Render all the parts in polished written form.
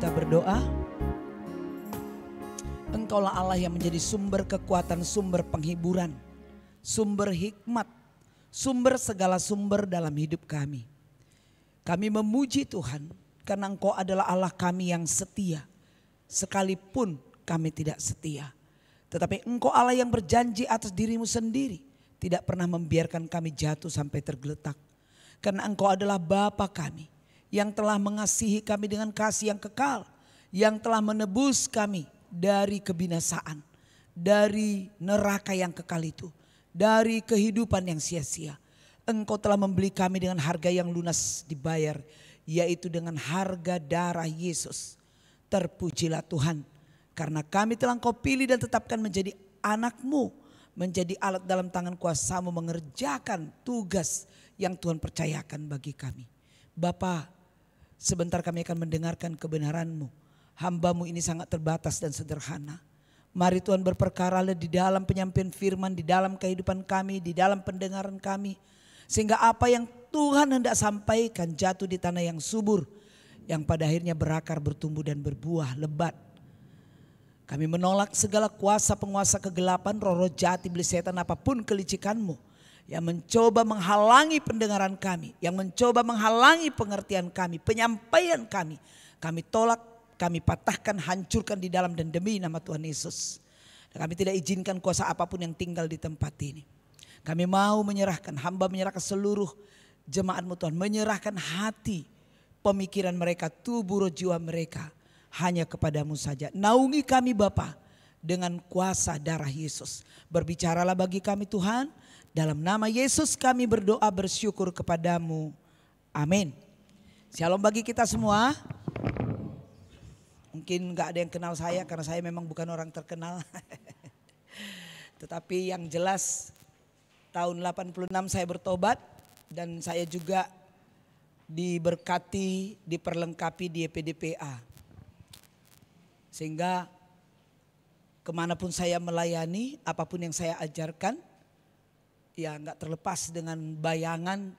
kita berdoa. Engkaulah Allah yang menjadi sumber kekuatan, sumber penghiburan, sumber hikmat, sumber segala sumber dalam hidup kami. Kami memuji Tuhan karena Engkau adalah Allah kami yang setia. Sekalipun kami tidak setia. Tetapi Engkau Allah yang berjanji atas dirimu sendiri. Tidak pernah membiarkan kami jatuh sampai tergeletak. Karena Engkau adalah Bapa kami yang telah mengasihi kami dengan kasih yang kekal. Yang telah menebus kami dari kebinasaan, dari neraka yang kekal itu, dari kehidupan yang sia-sia. Engkau telah membeli kami dengan harga yang lunas dibayar, yaitu dengan harga darah Yesus. Terpujilah Tuhan, karena kami telah Engkau pilih dan tetapkan menjadi anak-Mu, menjadi alat dalam tangan kuasa-Mu mengerjakan tugas yang Tuhan percayakan bagi kami. Bapa, sebentar kami akan mendengarkan kebenaran-Mu. Hamba-Mu ini sangat terbatas dan sederhana. Mari Tuhan berperkaralah di dalam penyampaian firman, di dalam kehidupan kami, di dalam pendengaran kami. Sehingga apa yang Tuhan hendak sampaikan jatuh di tanah yang subur. Yang pada akhirnya berakar, bertumbuh dan berbuah lebat. Kami menolak segala kuasa penguasa kegelapan, roh-roh jahat, iblis setan, apapun kelicikan-Mu. Yang mencoba menghalangi pendengaran kami. Yang mencoba menghalangi pengertian kami, penyampaian kami. Kami tolak. Kami patahkan, hancurkan di dalam dan demi nama Tuhan Yesus. Dan kami tidak izinkan kuasa apapun yang tinggal di tempat ini. Kami mau menyerahkan, hamba menyerahkan seluruh jemaat-Mu Tuhan. Menyerahkan hati, pemikiran mereka, tubuh roh jiwa mereka. Hanya kepadamu saja. Naungi kami Bapa dengan kuasa darah Yesus. Berbicaralah bagi kami Tuhan. Dalam nama Yesus kami berdoa bersyukur kepadamu. Amin. Shalom bagi kita semua. Mungkin gak ada yang kenal saya karena saya memang bukan orang terkenal. Tetapi yang jelas tahun 86 saya bertobat. Dan saya juga diberkati, diperlengkapi di EPDPA. Sehingga kemanapun saya melayani, apapun yang saya ajarkan. Ya gak terlepas dengan bayangan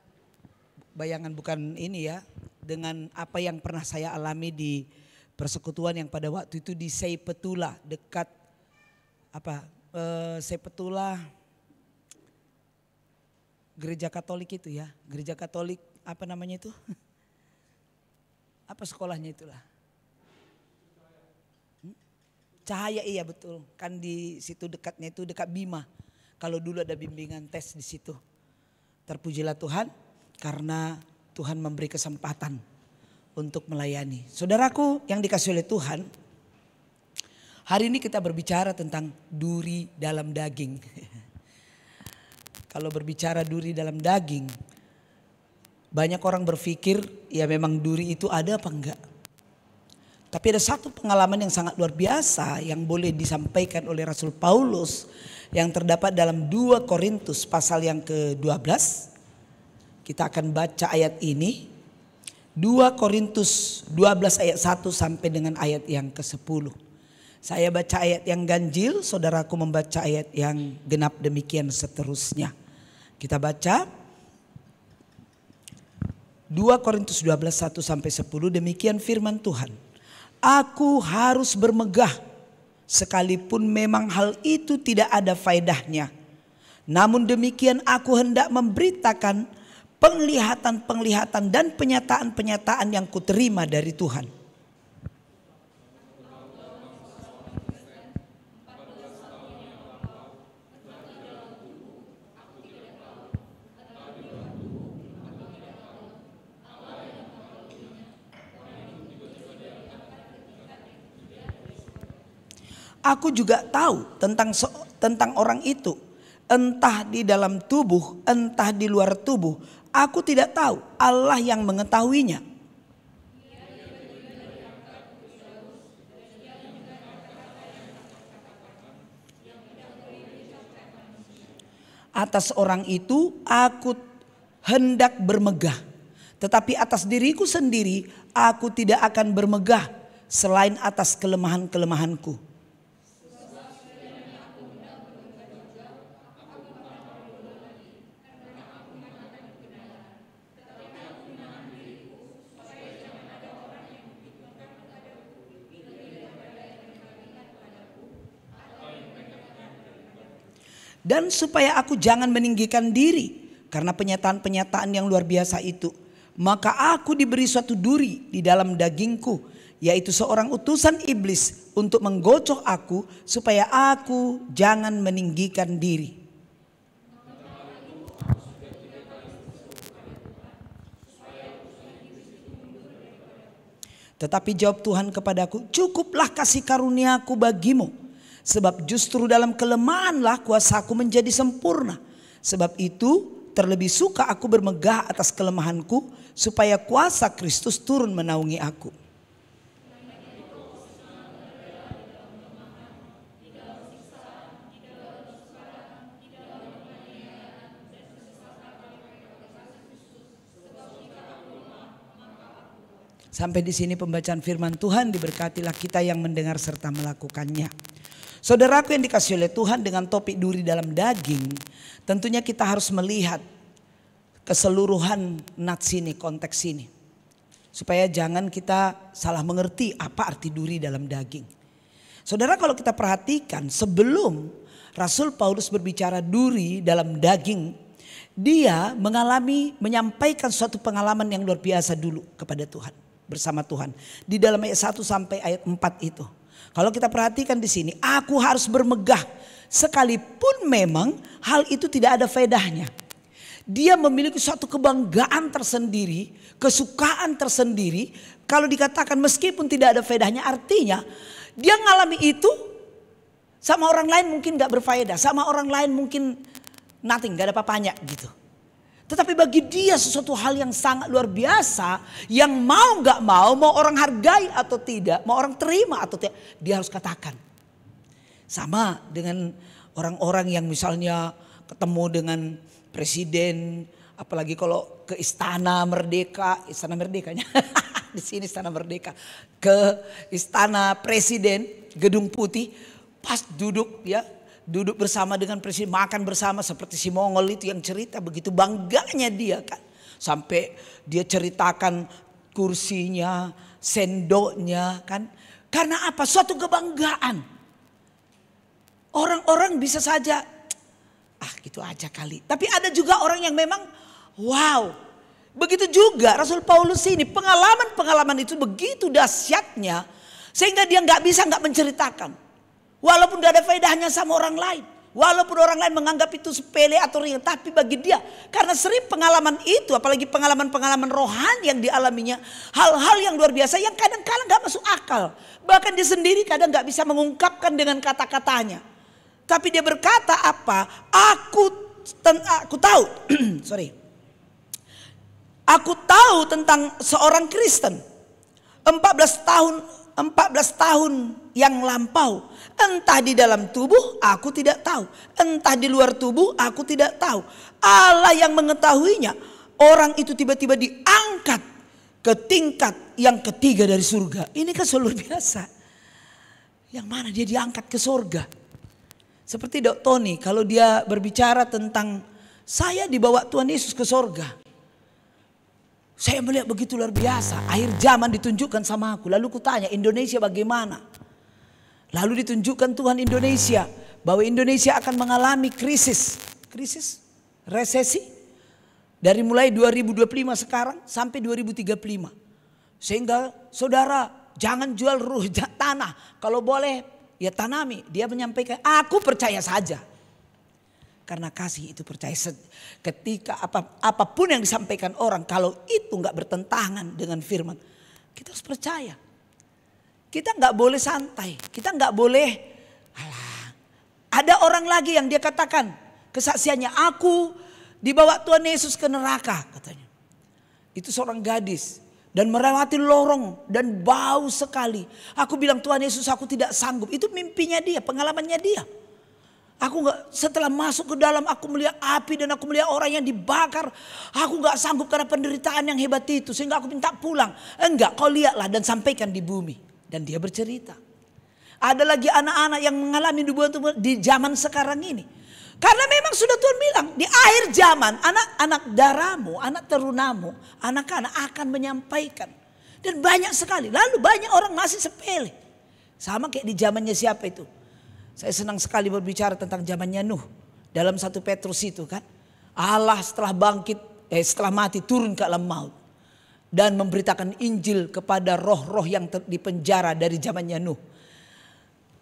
bukan ini ya. Dengan apa yang pernah saya alami di persekutuan yang pada waktu itu di Seipetula dekat Seipetula gereja Katolik itu ya, gereja Katolik apa namanya itu? Apa sekolahnya itulah? Cahaya, iya betul, kan di situ dekatnya itu dekat Bima. Kalau dulu ada bimbingan tes di situ. Terpujilah Tuhan karena Tuhan memberi kesempatan untuk melayani. Saudaraku yang dikasihi oleh Tuhan, hari ini kita berbicara tentang duri dalam daging. Kalau berbicara duri dalam daging, banyak orang berpikir ya memang duri itu ada apa enggak. Tapi ada satu pengalaman yang sangat luar biasa yang boleh disampaikan oleh Rasul Paulus yang terdapat dalam 2 Korintus pasal yang ke-12. Kita akan baca ayat ini. 2 Korintus 12 ayat 1 sampai dengan ayat yang ke-10. Saya baca ayat yang ganjil, saudaraku membaca ayat yang genap, demikian seterusnya. Kita baca 2 Korintus 12 1 sampai 10, demikian firman Tuhan. Aku harus bermegah sekalipun memang hal itu tidak ada faedahnya. Namun demikian aku hendak memberitakan penglihatan-penglihatan dan penyataan-penyataan yang kuterima dari Tuhan. Aku juga tahu tentang orang itu, entah di dalam tubuh, entah di luar tubuh. Aku tidak tahu, Allah yang mengetahuinya. Atas orang itu aku hendak bermegah. Tetapi atas diriku sendiri aku tidak akan bermegah selain atas kelemahan-kelemahanku. Dan supaya aku jangan meninggikan diri karena penyataan-penyataan yang luar biasa itu. Maka aku diberi suatu duri di dalam dagingku, yaitu seorang utusan iblis untuk menggocok aku supaya aku jangan meninggikan diri. Tetapi jawab Tuhan kepadaku, cukuplah kasih karuniaku bagimu. Sebab justru dalam kelemahanlah kuasaku menjadi sempurna. Sebab itu terlebih suka aku bermegah atas kelemahanku, supaya kuasa Kristus turun menaungi aku. Sampai di sini pembacaan firman Tuhan, diberkatilah kita yang mendengar serta melakukannya. Saudaraku yang dikasihi oleh Tuhan, dengan topik duri dalam daging, tentunya kita harus melihat keseluruhan nats ini, konteks ini. Supaya jangan kita salah mengerti apa arti duri dalam daging. Saudara, kalau kita perhatikan sebelum Rasul Paulus berbicara duri dalam daging, dia menyampaikan suatu pengalaman yang luar biasa dulu kepada Tuhan. Bersama Tuhan di dalam ayat 1 sampai ayat 4 itu. Kalau kita perhatikan di sini, aku harus bermegah sekalipun memang hal itu tidak ada faedahnya. Dia memiliki suatu kebanggaan tersendiri, kesukaan tersendiri. Kalau dikatakan meskipun tidak ada faedahnya, artinya dia ngalami itu sama orang lain mungkin gak berfaedah, sama orang lain mungkin nothing, gak ada apa-apanya gitu. Tetapi bagi dia sesuatu hal yang sangat luar biasa, yang mau gak mau orang hargai atau tidak, mau orang terima atau tidak, dia harus katakan. Sama dengan orang-orang yang misalnya ketemu dengan presiden, apalagi kalau ke Istana Merdeka, Istana Merdekanya di sini Istana Merdeka, ke Istana Presiden, Gedung Putih, pas duduk ya. Duduk bersama dengan presiden, makan bersama seperti si Mongol itu yang cerita, begitu bangganya dia kan. Sampai dia ceritakan kursinya, sendoknya kan. Karena apa? Suatu kebanggaan. Orang-orang bisa saja, gitu aja kali. Tapi ada juga orang yang memang wow. Begitu juga Rasul Paulus ini, pengalaman-pengalaman itu begitu dahsyatnya. Sehingga dia gak bisa gak menceritakan. Walaupun gak ada faedahnya sama orang lain. Walaupun orang lain menganggap itu sepele atau ringan. Tapi bagi dia, karena sering pengalaman itu, apalagi pengalaman-pengalaman rohani yang dialaminya. Hal-hal yang luar biasa yang kadang-kadang gak masuk akal. Bahkan dia sendiri kadang gak bisa mengungkapkan dengan kata-katanya. Tapi dia berkata apa? Aku tahu. Aku tahu tentang seorang Kristen. 14 tahun yang lampau. Entah di dalam tubuh aku tidak tahu. Entah di luar tubuh aku tidak tahu. Allah yang mengetahuinya. Orang itu tiba-tiba diangkat ke tingkat yang ketiga dari surga. Ini kan luar biasa. Yang mana dia diangkat ke surga. Seperti Dok Tony kalau dia berbicara tentang saya dibawa Tuhan Yesus ke surga. Saya melihat begitu luar biasa. Akhir zaman ditunjukkan sama aku. Lalu kutanya, Indonesia bagaimana? Lalu ditunjukkan Tuhan Indonesia. Bahwa Indonesia akan mengalami krisis. Krisis? Resesi? Dari mulai 2025 sekarang sampai 2035. Sehingga saudara jangan jual tanah. Kalau boleh ya tanami. Dia menyampaikan, aku percaya saja. Karena kasih itu percaya. Ketika apapun yang disampaikan orang, kalau itu gak bertentangan dengan firman, kita harus percaya. Kita gak boleh santai. Kita gak boleh, ada orang lagi yang dia katakan, kesaksiannya, aku dibawa Tuhan Yesus ke neraka katanya. Itu seorang gadis. Dan melewati lorong dan bau sekali. Aku bilang, Tuhan Yesus aku tidak sanggup. Itu mimpinya dia, pengalamannya dia. Aku setelah masuk ke dalam aku melihat api dan aku melihat orang yang dibakar. Aku gak sanggup karena penderitaan yang hebat itu. Sehingga aku minta pulang. Enggak, kau lihatlah dan sampaikan di bumi. Dan dia bercerita. Ada lagi anak-anak yang mengalami nubuat di zaman sekarang ini. Karena memang sudah Tuhan bilang di akhir zaman anak-anak darahmu, anak terunamu, anak-anak akan menyampaikan. Dan banyak sekali. Lalu banyak orang masih sepele. Sama kayak di zamannya siapa itu? Saya senang sekali berbicara tentang zamannya Nuh. Dalam 1 Petrus itu kan. Allah setelah setelah mati turun ke alam maut. Dan memberitakan Injil kepada roh-roh yang dipenjara dari zamannya Nuh.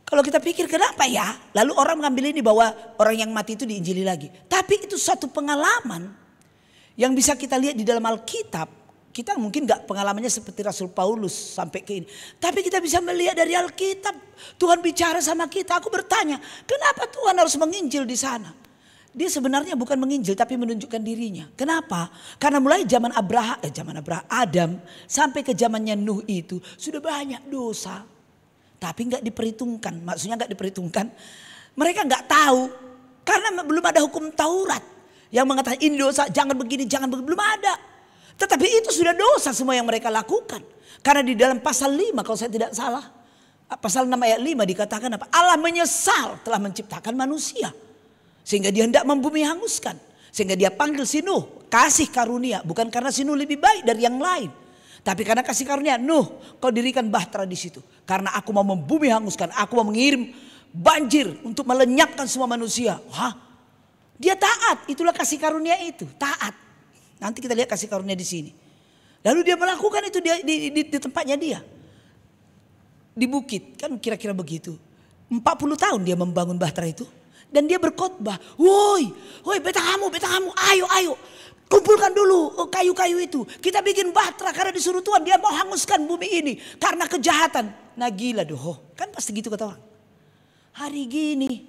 Kalau kita pikir kenapa ya? Lalu orang mengambil ini bahwa orang yang mati itu diinjili lagi. Tapi itu suatu pengalaman yang bisa kita lihat di dalam Alkitab. Kita mungkin gak pengalamannya seperti Rasul Paulus sampai ke ini. Tapi kita bisa melihat dari Alkitab. Tuhan bicara sama kita. Aku bertanya, kenapa Tuhan harus menginjil di sana? Dia sebenarnya bukan menginjil tapi menunjukkan dirinya. Kenapa? Karena mulai zaman Adam sampai ke zamannya Nuh itu sudah banyak dosa. Tapi gak diperhitungkan. Maksudnya gak diperhitungkan. Mereka gak tahu. Karena belum ada hukum Taurat. Yang mengatakan ini dosa, jangan begini, jangan begini. Belum ada. Tetapi itu sudah dosa semua yang mereka lakukan. Karena di dalam pasal 5 kalau saya tidak salah. Pasal 6 ayat 5 dikatakan apa? Allah menyesal telah menciptakan manusia. Sehingga dia hendak membumi hanguskan. Sehingga dia panggil si Nuh. Kasih karunia. Bukan karena si Nuh lebih baik dari yang lain. Tapi karena kasih karunia, Nuh, kau dirikan bahtera di situ. Karena aku mau membumi hanguskan, aku mau mengirim banjir untuk melenyapkan semua manusia. Hah? Dia taat, itulah kasih karunia itu, taat. Nanti kita lihat kasih karunia di sini. Lalu dia melakukan itu di tempatnya dia. Di bukit, kan kira-kira begitu. 40 tahun dia membangun bahtera itu. Dan dia berkhotbah, woi beta kamu, ayo. Kumpulkan dulu kayu-kayu itu. Kita bikin bahtera karena disuruh Tuhan. Dia mau hanguskan bumi ini. Karena kejahatan. Nah gila doh. Kan pasti gitu kata orang. Hari gini.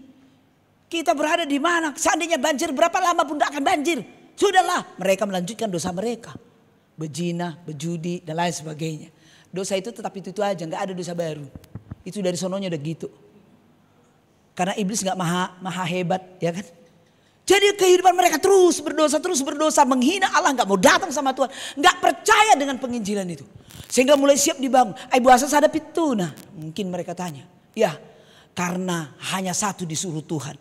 Kita berada di mana? Seandainya banjir berapa lama pun tidak akan banjir. Sudahlah. Mereka melanjutkan dosa mereka. Berzina, berjudi dan lain sebagainya. Dosa itu tetap itu aja. Gak ada dosa baru. Itu dari sononya udah gitu. Karena iblis gak maha hebat. Ya kan? Jadi kehidupan mereka terus berdosa, menghina Allah, nggak mau datang sama Tuhan, nggak percaya dengan penginjilan itu, sehingga mulai siap dibangun. Buasa sadap itu, nah mungkin mereka tanya, ya karena hanya satu disuruh Tuhan,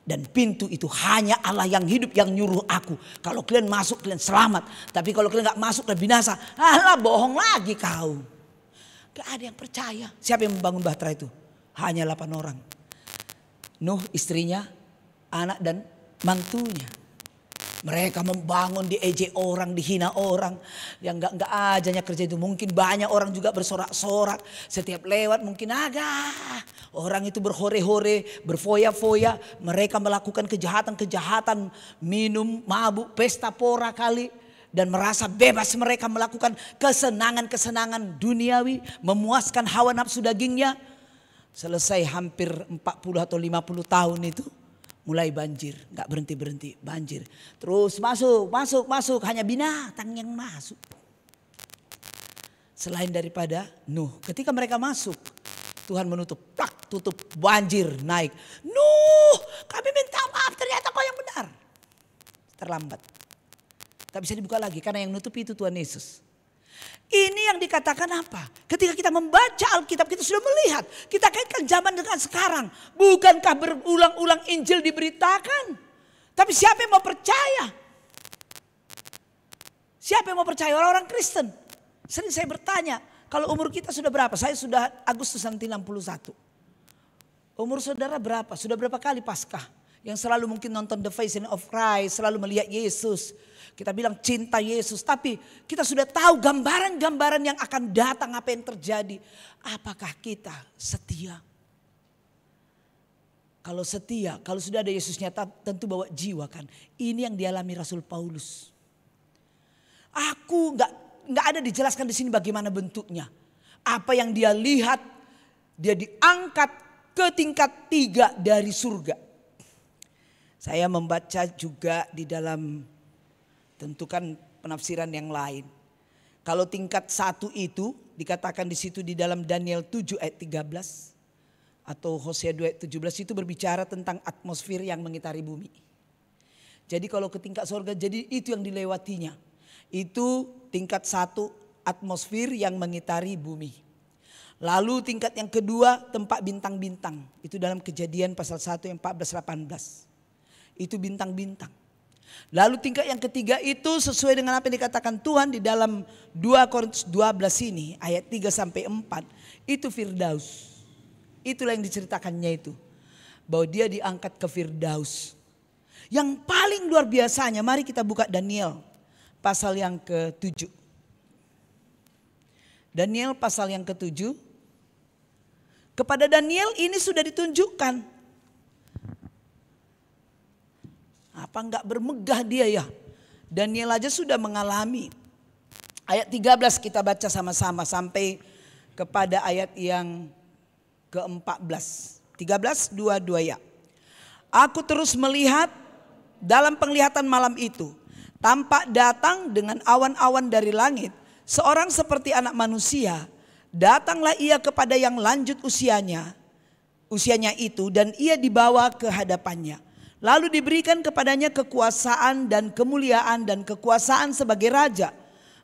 dan pintu itu hanya Allah yang hidup yang nyuruh aku. Kalau kalian masuk kalian selamat, tapi kalau kalian nggak masuk kalian binasa. Allah bohong lagi kau. Gak ada yang percaya. Siapa yang membangun bahtera itu? Hanya 8 orang. Nuh, istrinya, anak dan mantunya. Mereka membangun, diejek orang, dihina orang. Yang enggak ajanya kerja itu. Mungkin banyak orang juga bersorak-sorak. Setiap lewat mungkin agak. Orang itu berhore-hore, berfoya-foya. Mereka melakukan kejahatan-kejahatan. Minum, mabuk, pesta pora kali. Dan merasa bebas mereka melakukan kesenangan-kesenangan duniawi. Memuaskan hawa nafsu dagingnya. Selesai hampir 40 atau 50 tahun itu. Mulai banjir, gak berhenti-berhenti, banjir. Terus masuk, hanya binatang yang masuk. Selain daripada Nuh, ketika mereka masuk, Tuhan menutup, tutup, banjir naik. Nuh, kami minta maaf, ternyata kau yang benar. Terlambat. Tak bisa dibuka lagi, karena yang nutup itu Tuhan Yesus. Ini yang dikatakan apa? Ketika kita membaca Alkitab kita sudah melihat. Kita kaitkan zaman dengan sekarang. Bukankah berulang-ulang Injil diberitakan? Tapi siapa yang mau percaya? Siapa yang mau percaya? Orang-orang Kristen. Sering saya bertanya. Kalau umur kita sudah berapa? Saya sudah Agustus nanti 61. Umur saudara berapa? Sudah berapa kali Paskah? Yang selalu mungkin nonton The Passion of Christ. Selalu melihat Yesus. Kita bilang cinta Yesus, tapi kita sudah tahu gambaran-gambaran yang akan datang, apa yang terjadi. Apakah kita setia? Kalau setia, kalau sudah ada Yesusnya tentu bawa jiwa kan. Ini yang dialami Rasul Paulus. Aku nggak ada dijelaskan di sini bagaimana bentuknya. Apa yang dia lihat, dia diangkat ke tingkat 3 dari surga. Saya membaca juga di dalam tentukan penafsiran yang lain. Kalau tingkat 1 itu dikatakan di situ di dalam Daniel 7 ayat 13 atau Hosea 2 ayat 17 itu berbicara tentang atmosfer yang mengitari bumi. Jadi kalau ke tingkat surga, jadi itu yang dilewatinya. Itu tingkat 1 atmosfer yang mengitari bumi. Lalu tingkat yang kedua tempat bintang-bintang. Itu dalam Kejadian pasal 1 yang 14-18. Itu bintang-bintang. Lalu tingkat yang ketiga itu sesuai dengan apa yang dikatakan Tuhan di dalam 2 Korintus 12 ini ayat 3-4 itu Firdaus. Itulah yang diceritakannya itu. Bahwa dia diangkat ke Firdaus. Yang paling luar biasanya, mari kita buka Daniel pasal yang ke-7. Daniel pasal yang ke-7. Kepada Daniel ini sudah ditunjukkan. Apa enggak bermegah dia ya? Daniel aja sudah mengalami. Ayat 13 kita baca sama-sama sampai kepada ayat yang ke-14. 13, 2 ya. Aku terus melihat dalam penglihatan malam itu. Tampak datang dengan awan-awan dari langit. Seorang seperti anak manusia. Datanglah ia kepada yang lanjut usianya itu, dan ia dibawa ke hadapannya. Lalu diberikan kepadanya kekuasaan dan kemuliaan dan kekuasaan sebagai raja.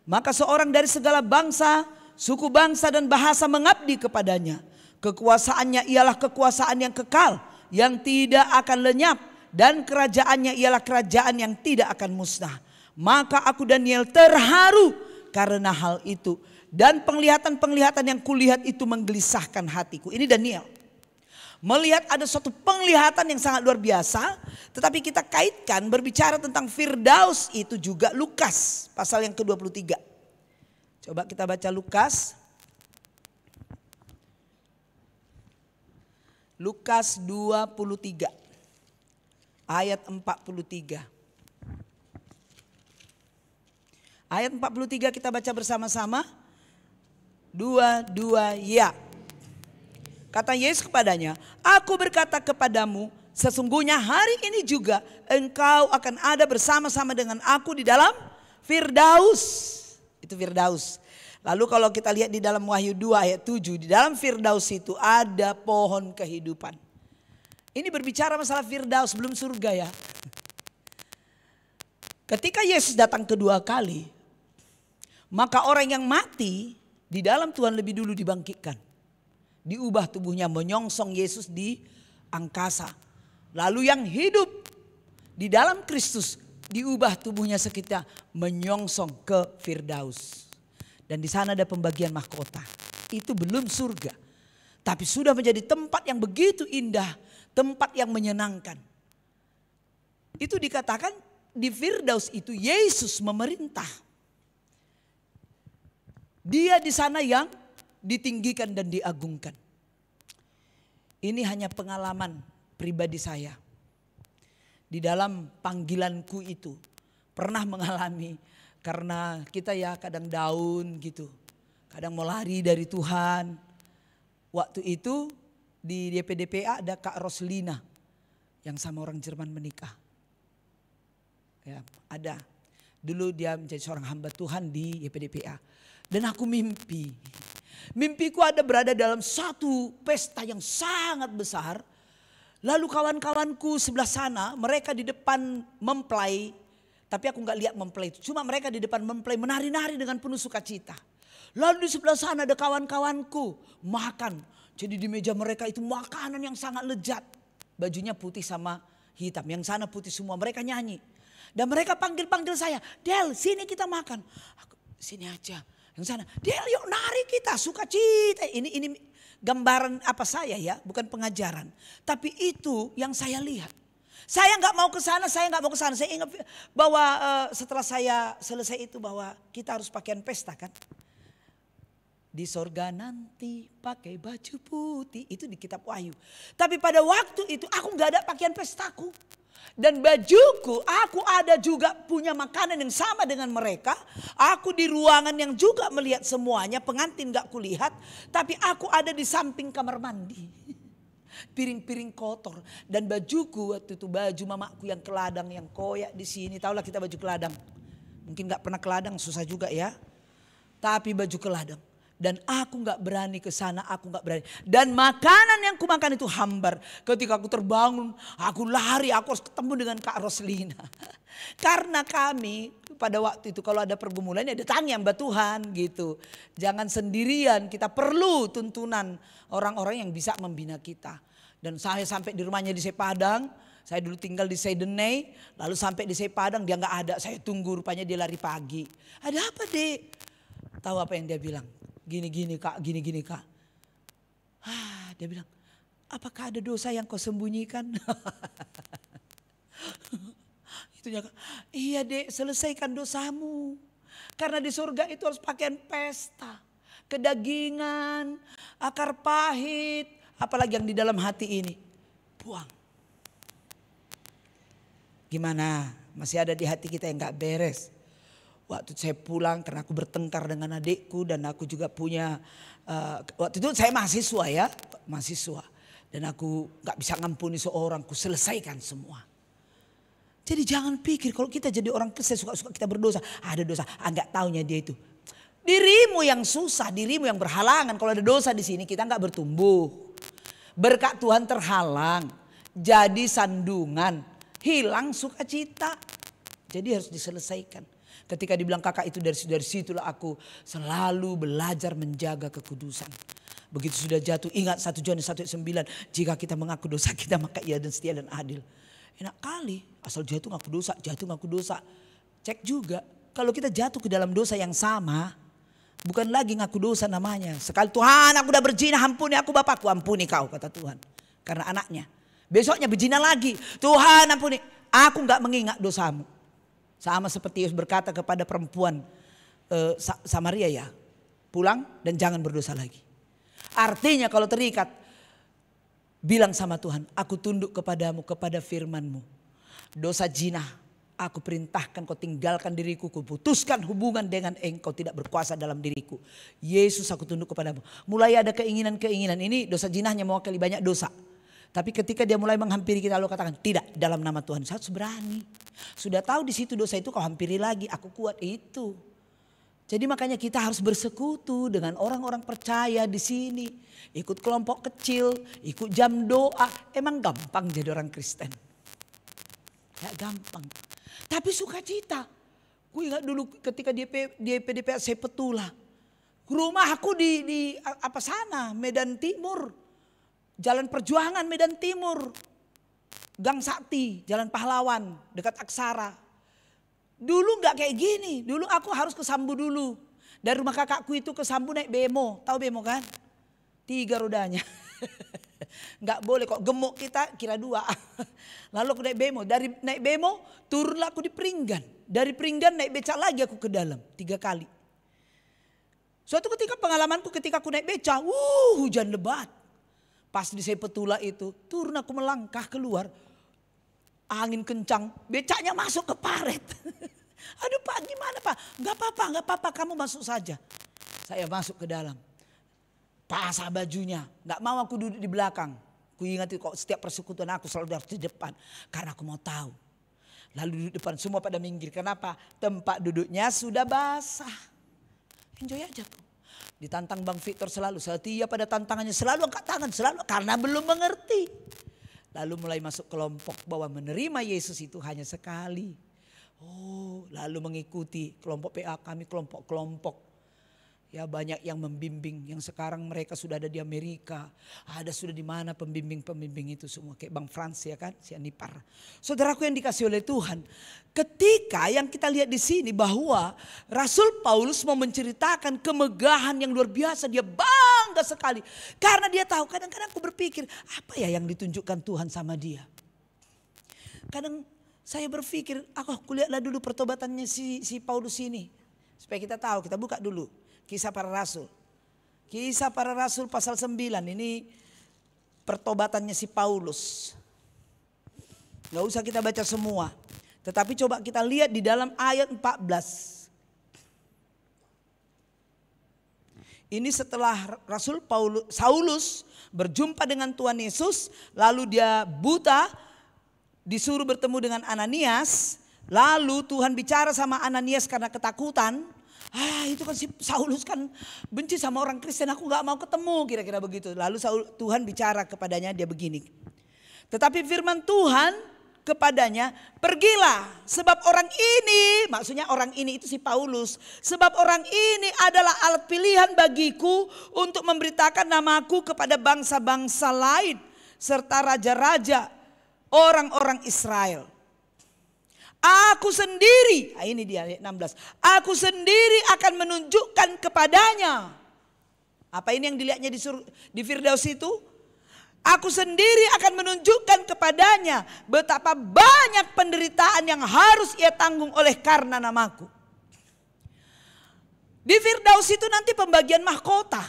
Maka seorang dari segala bangsa, suku bangsa dan bahasa mengabdi kepadanya. Kekuasaannya ialah kekuasaan yang kekal, yang tidak akan lenyap, dan kerajaannya ialah kerajaan yang tidak akan musnah. Maka aku Daniel terharu karena hal itu. Dan penglihatan-penglihatan yang kulihat itu menggelisahkan hatiku. Ini Daniel. Melihat ada suatu penglihatan yang sangat luar biasa. Tetapi kita kaitkan berbicara tentang Firdaus itu juga Lukas pasal yang ke-23. Coba kita baca Lukas. Lukas 23 ayat 43. Ayat 43 kita baca bersama-sama. 2 ya. Kata Yesus kepadanya, aku berkata kepadamu, sesungguhnya hari ini juga engkau akan ada bersama-sama dengan aku di dalam Firdaus. Itu Firdaus. Lalu kalau kita lihat di dalam Wahyu 2 ayat 7, di dalam Firdaus itu ada pohon kehidupan. Ini berbicara masalah Firdaus, belum surga ya. Ketika Yesus datang kedua kali, maka orang yang mati di dalam Tuhan lebih dulu dibangkitkan. Diubah tubuhnya, menyongsong Yesus di angkasa. Lalu yang hidup di dalam Kristus diubah tubuhnya sekitar menyongsong ke Firdaus. Dan di sana ada pembagian mahkota. Itu belum surga. Tapi sudah menjadi tempat yang begitu indah, tempat yang menyenangkan. Itu dikatakan di Firdaus itu Yesus memerintah. Dia di sana yang ditinggikan dan diagungkan. Ini hanya pengalaman pribadi saya. Di dalam panggilanku itu pernah mengalami, karena kita ya kadang down gitu. Kadang mau lari dari Tuhan. Waktu itu di YPDPA ada Kak Roslina yang sama orang Jerman menikah. Ya, ada. Dulu dia menjadi seorang hamba Tuhan di YPDPA. Dan aku mimpi. Mimpiku ada berada dalam satu pesta yang sangat besar. Lalu kawan-kawanku sebelah sana, mereka di depan mempelai. Tapi aku gak lihat mempelai itu. Cuma mereka di depan mempelai menari-nari dengan penuh sukacita. Lalu di sebelah sana ada kawan-kawanku makan. Jadi di meja mereka itu makanan yang sangat lezat. Bajunya putih sama hitam. Yang sana putih semua. Mereka nyanyi. Dan mereka panggil-panggil saya. Del, sini kita makan. Aku, sini aja. Yang sana, Del yuk nari kita, sukacita. Ini gambaran apa saya ya, bukan pengajaran. Tapi itu yang saya lihat. Saya nggak mau ke sana, saya nggak mau ke sana. Saya ingat bahwa setelah saya selesai itu bahwa kita harus pakaian pesta kan. Di sorga nanti pakai baju putih, itu di kitab Wahyu. Tapi pada waktu itu aku nggak ada pakaian pestaku. Dan bajuku, aku ada juga punya makanan yang sama dengan mereka. Aku di ruangan yang juga melihat semuanya, pengantin gak kulihat. Tapi aku ada di samping kamar mandi. Piring-piring kotor. Dan bajuku waktu itu baju mamaku yang keladang, yang koyak di sini. Tahulah kita baju keladang. Mungkin gak pernah keladang, susah juga ya. Tapi baju keladang. Dan aku gak berani ke sana, aku gak berani. Dan makanan yang kumakan itu hambar. Ketika aku terbangun, aku lari, aku harus ketemu dengan Kak Roslina. Karena kami pada waktu itu kalau ada pergumulan ya datangi hamba Tuhan gitu. Jangan sendirian, kita perlu tuntunan orang-orang yang bisa membina kita. Dan saya sampai di rumahnya di Sepadang. Saya dulu tinggal di Seydeney, lalu sampai di Sepadang dia gak ada. Saya tunggu, rupanya dia lari pagi. Ada apa dek? Tahu apa yang dia bilang? Gini-gini kak, gini-gini kak. Dia bilang, apakah ada dosa yang kau sembunyikan? Itunya, iya dek, selesaikan dosamu. Karena di surga itu harus pakaian pesta. Kedagingan, akar pahit, apalagi yang di dalam hati ini. Buang. Gimana? Masih ada di hati kita yang gak beres. Waktu saya pulang karena aku bertengkar dengan adikku dan aku juga punya, waktu itu saya mahasiswa ya, mahasiswa. Dan aku gak bisa ngampuni seorang, aku selesaikan semua. Jadi jangan pikir kalau kita jadi orang Kristen suka-suka kita berdosa, ada dosa, gak taunya dia itu. Dirimu yang susah, dirimu yang berhalangan. Kalau ada dosa di sini kita gak bertumbuh. Berkat Tuhan terhalang, jadi sandungan, hilang sukacita. Jadi harus diselesaikan. Ketika dibilang kakak itu dari situlah aku selalu belajar menjaga kekudusan. Begitu sudah jatuh ingat 1 Yohanes 1:9. Jika kita mengaku dosa kita maka ia dan setia dan adil. Enak kali asal jatuh ngaku dosa. Cek juga kalau kita jatuh ke dalam dosa yang sama. Bukan lagi ngaku dosa namanya. Sekali Tuhan aku udah berzina ampuni aku Bapakku ampuni kau kata Tuhan. Karena anaknya. Besoknya berzina lagi. Tuhan ampuni aku gak mengingat dosamu. Sama seperti Yesus berkata kepada perempuan Samaria ya. Pulang dan jangan berdosa lagi. Artinya kalau terikat. Bilang sama Tuhan. Aku tunduk kepadamu kepada firman-Mu. Dosa zina. Aku perintahkan kau tinggalkan diriku. Ku putuskan hubungan dengan engkau tidak berkuasa dalam diriku. Yesus aku tunduk kepadamu. Mulai ada keinginan-keinginan. Ini dosa zinahnya mewakili banyak dosa. Tapi ketika dia mulai menghampiri kita lalu katakan tidak dalam nama Tuhan. Saya harus berani. Sudah tahu di situ dosa itu kau hampiri lagi. Aku kuat itu. Jadi makanya kita harus bersekutu dengan orang-orang percaya di sini. Ikut kelompok kecil, ikut jam doa. Emang gampang jadi orang Kristen? Ya gampang. Tapi sukacita. Gue ingat dulu ketika di PDPAC Petula. Rumah aku di apa sana, Medan Timur. Jalan Perjuangan Medan Timur. Gang Sakti, Jalan Pahlawan, dekat Aksara. Dulu gak kayak gini, dulu aku harus ke Sambu dulu. Dari rumah kakakku itu ke Sambu naik bemo, tahu bemo kan? 3 rodanya. Gak boleh kok gemuk kita kira 2. Lalu aku naik bemo, dari naik bemo turunlah aku di Pringgan. Dari Pringgan naik becak lagi aku ke dalam 3 kali. Suatu ketika pengalamanku ketika aku naik becak, hujan lebat. Pas di Sepetula itu turun aku melangkah keluar. Angin kencang, becaknya masuk ke paret. Aduh Pak gimana Pak? Gak apa-apa kamu masuk saja. Saya masuk ke dalam. Pasah bajunya, gak mau aku duduk di belakang. Ku ingat kok setiap persekutuan aku selalu harus di depan. Karena aku mau tahu. Lalu duduk depan semua pada minggir. Kenapa? Tempat duduknya sudah basah. Enjoy aja tuh. Ditantang Bang Victor selalu. Setia pada tantangannya selalu angkat tangan. Selalu karena belum mengerti. Lalu mulai masuk kelompok bahwa menerima Yesus itu hanya sekali. Lalu mengikuti kelompok PA kami kelompok-kelompok. Ya banyak yang membimbing, yang sekarang mereka sudah ada di Amerika. Ada sudah di mana pembimbing-pembimbing itu semua. Kayak Bang Frans ya kan, si Anipar. Saudaraku yang dikasih oleh Tuhan. Ketika yang kita lihat di sini bahwa Rasul Paulus mau menceritakan kemegahan yang luar biasa. Dia bangga sekali. Karena dia tahu kadang-kadang aku berpikir apa ya yang ditunjukkan Tuhan sama dia. Kadang saya berpikir aku lihatlah dulu pertobatannya si Paulus ini. Supaya kita tahu, kita buka dulu. Kisah para Rasul. Kisah para Rasul pasal 9 ini pertobatannya si Paulus. Gak usah kita baca semua. Tetapi coba kita lihat di dalam ayat 14. Ini setelah Saulus berjumpa dengan Tuhan Yesus. Lalu dia buta, disuruh bertemu dengan Ananias. Lalu Tuhan bicara sama Ananias karena ketakutan. Itu kan si Saulus kan benci sama orang Kristen, aku gak mau ketemu, kira-kira begitu. Lalu Tuhan bicara kepadanya, dia begini. Tetapi firman Tuhan kepadanya, pergilah sebab orang ini, maksudnya orang ini itu si Paulus. Sebab orang ini adalah alat pilihan bagiku untuk memberitakan namaku kepada bangsa-bangsa lain. Serta raja-raja orang-orang Israel. Aku sendiri, ini dia ayat 16. Aku sendiri akan menunjukkan kepadanya. Apa ini yang dilihatnya di Firdaus itu? Aku sendiri akan menunjukkan kepadanya betapa banyak penderitaan yang harus ia tanggung oleh karena namaku. Di Firdaus itu nanti pembagian mahkota.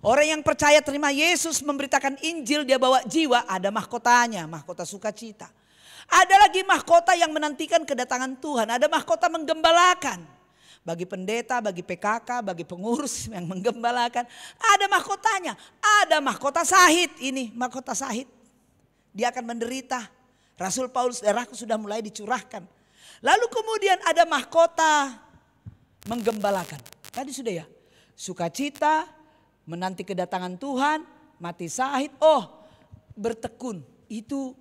Orang yang percaya terima Yesus memberitakan Injil, dia bawa jiwa, ada mahkotanya, mahkota sukacita. Ada lagi mahkota yang menantikan kedatangan Tuhan, ada mahkota menggembalakan. Bagi pendeta, bagi PKK, bagi pengurus yang menggembalakan, ada mahkotanya. Ada mahkota sahid, ini mahkota sahid. Dia akan menderita. Rasul Paulus, darahku sudah mulai dicurahkan. Lalu kemudian ada mahkota menggembalakan. Tadi sudah ya, sukacita, menanti kedatangan Tuhan, mati sahid, bertekun. Itu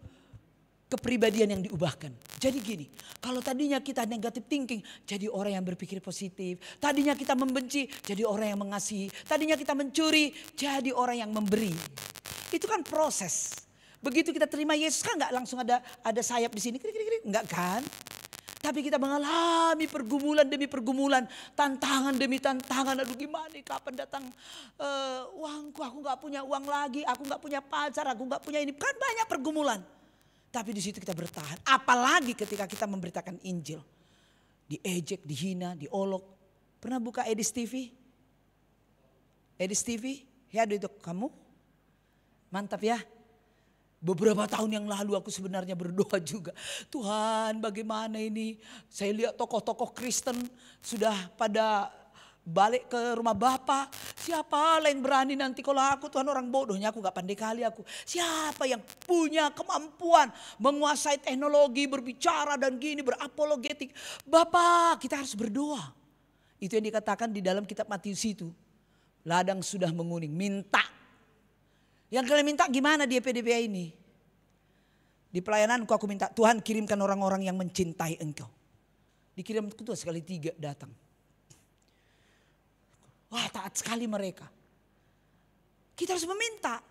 kepribadian yang diubahkan. Jadi gini, kalau tadinya kita negatif thinking, jadi orang yang berpikir positif. Tadinya kita membenci, jadi orang yang mengasihi. Tadinya kita mencuri, jadi orang yang memberi. Itu kan proses. Begitu kita terima Yesus kan nggak langsung ada sayap di sini, enggak kan? Tapi kita mengalami pergumulan demi pergumulan, tantangan demi tantangan. Aduh gimana nih, kapan datang uangku, aku nggak punya uang lagi, aku nggak punya pacar, aku nggak punya ini. Kan banyak pergumulan. Tapi di situ kita bertahan. Apalagi ketika kita memberitakan Injil. Diejek, dihina, diolok. Pernah buka Edis TV? Edis TV? Ya itu kamu? Mantap ya. Beberapa tahun yang lalu aku sebenarnya berdoa juga. Tuhan bagaimana ini? Saya lihat tokoh-tokoh Kristen sudah pada balik ke rumah Bapa. Siapa yang berani nanti kalau aku Tuhan orang bodohnya, aku gak pandai kali aku. Siapa yang punya kemampuan menguasai teknologi, berbicara dan gini, berapologetik. Bapak kita harus berdoa. Itu yang dikatakan di dalam kitab Matius itu. Ladang sudah menguning, minta. Yang kalian minta gimana di EPDPA ini? Di pelayananku aku minta Tuhan kirimkan orang-orang yang mencintai engkau. Dikirim itu sekali 3 datang. Wah taat sekali mereka. Kita harus meminta.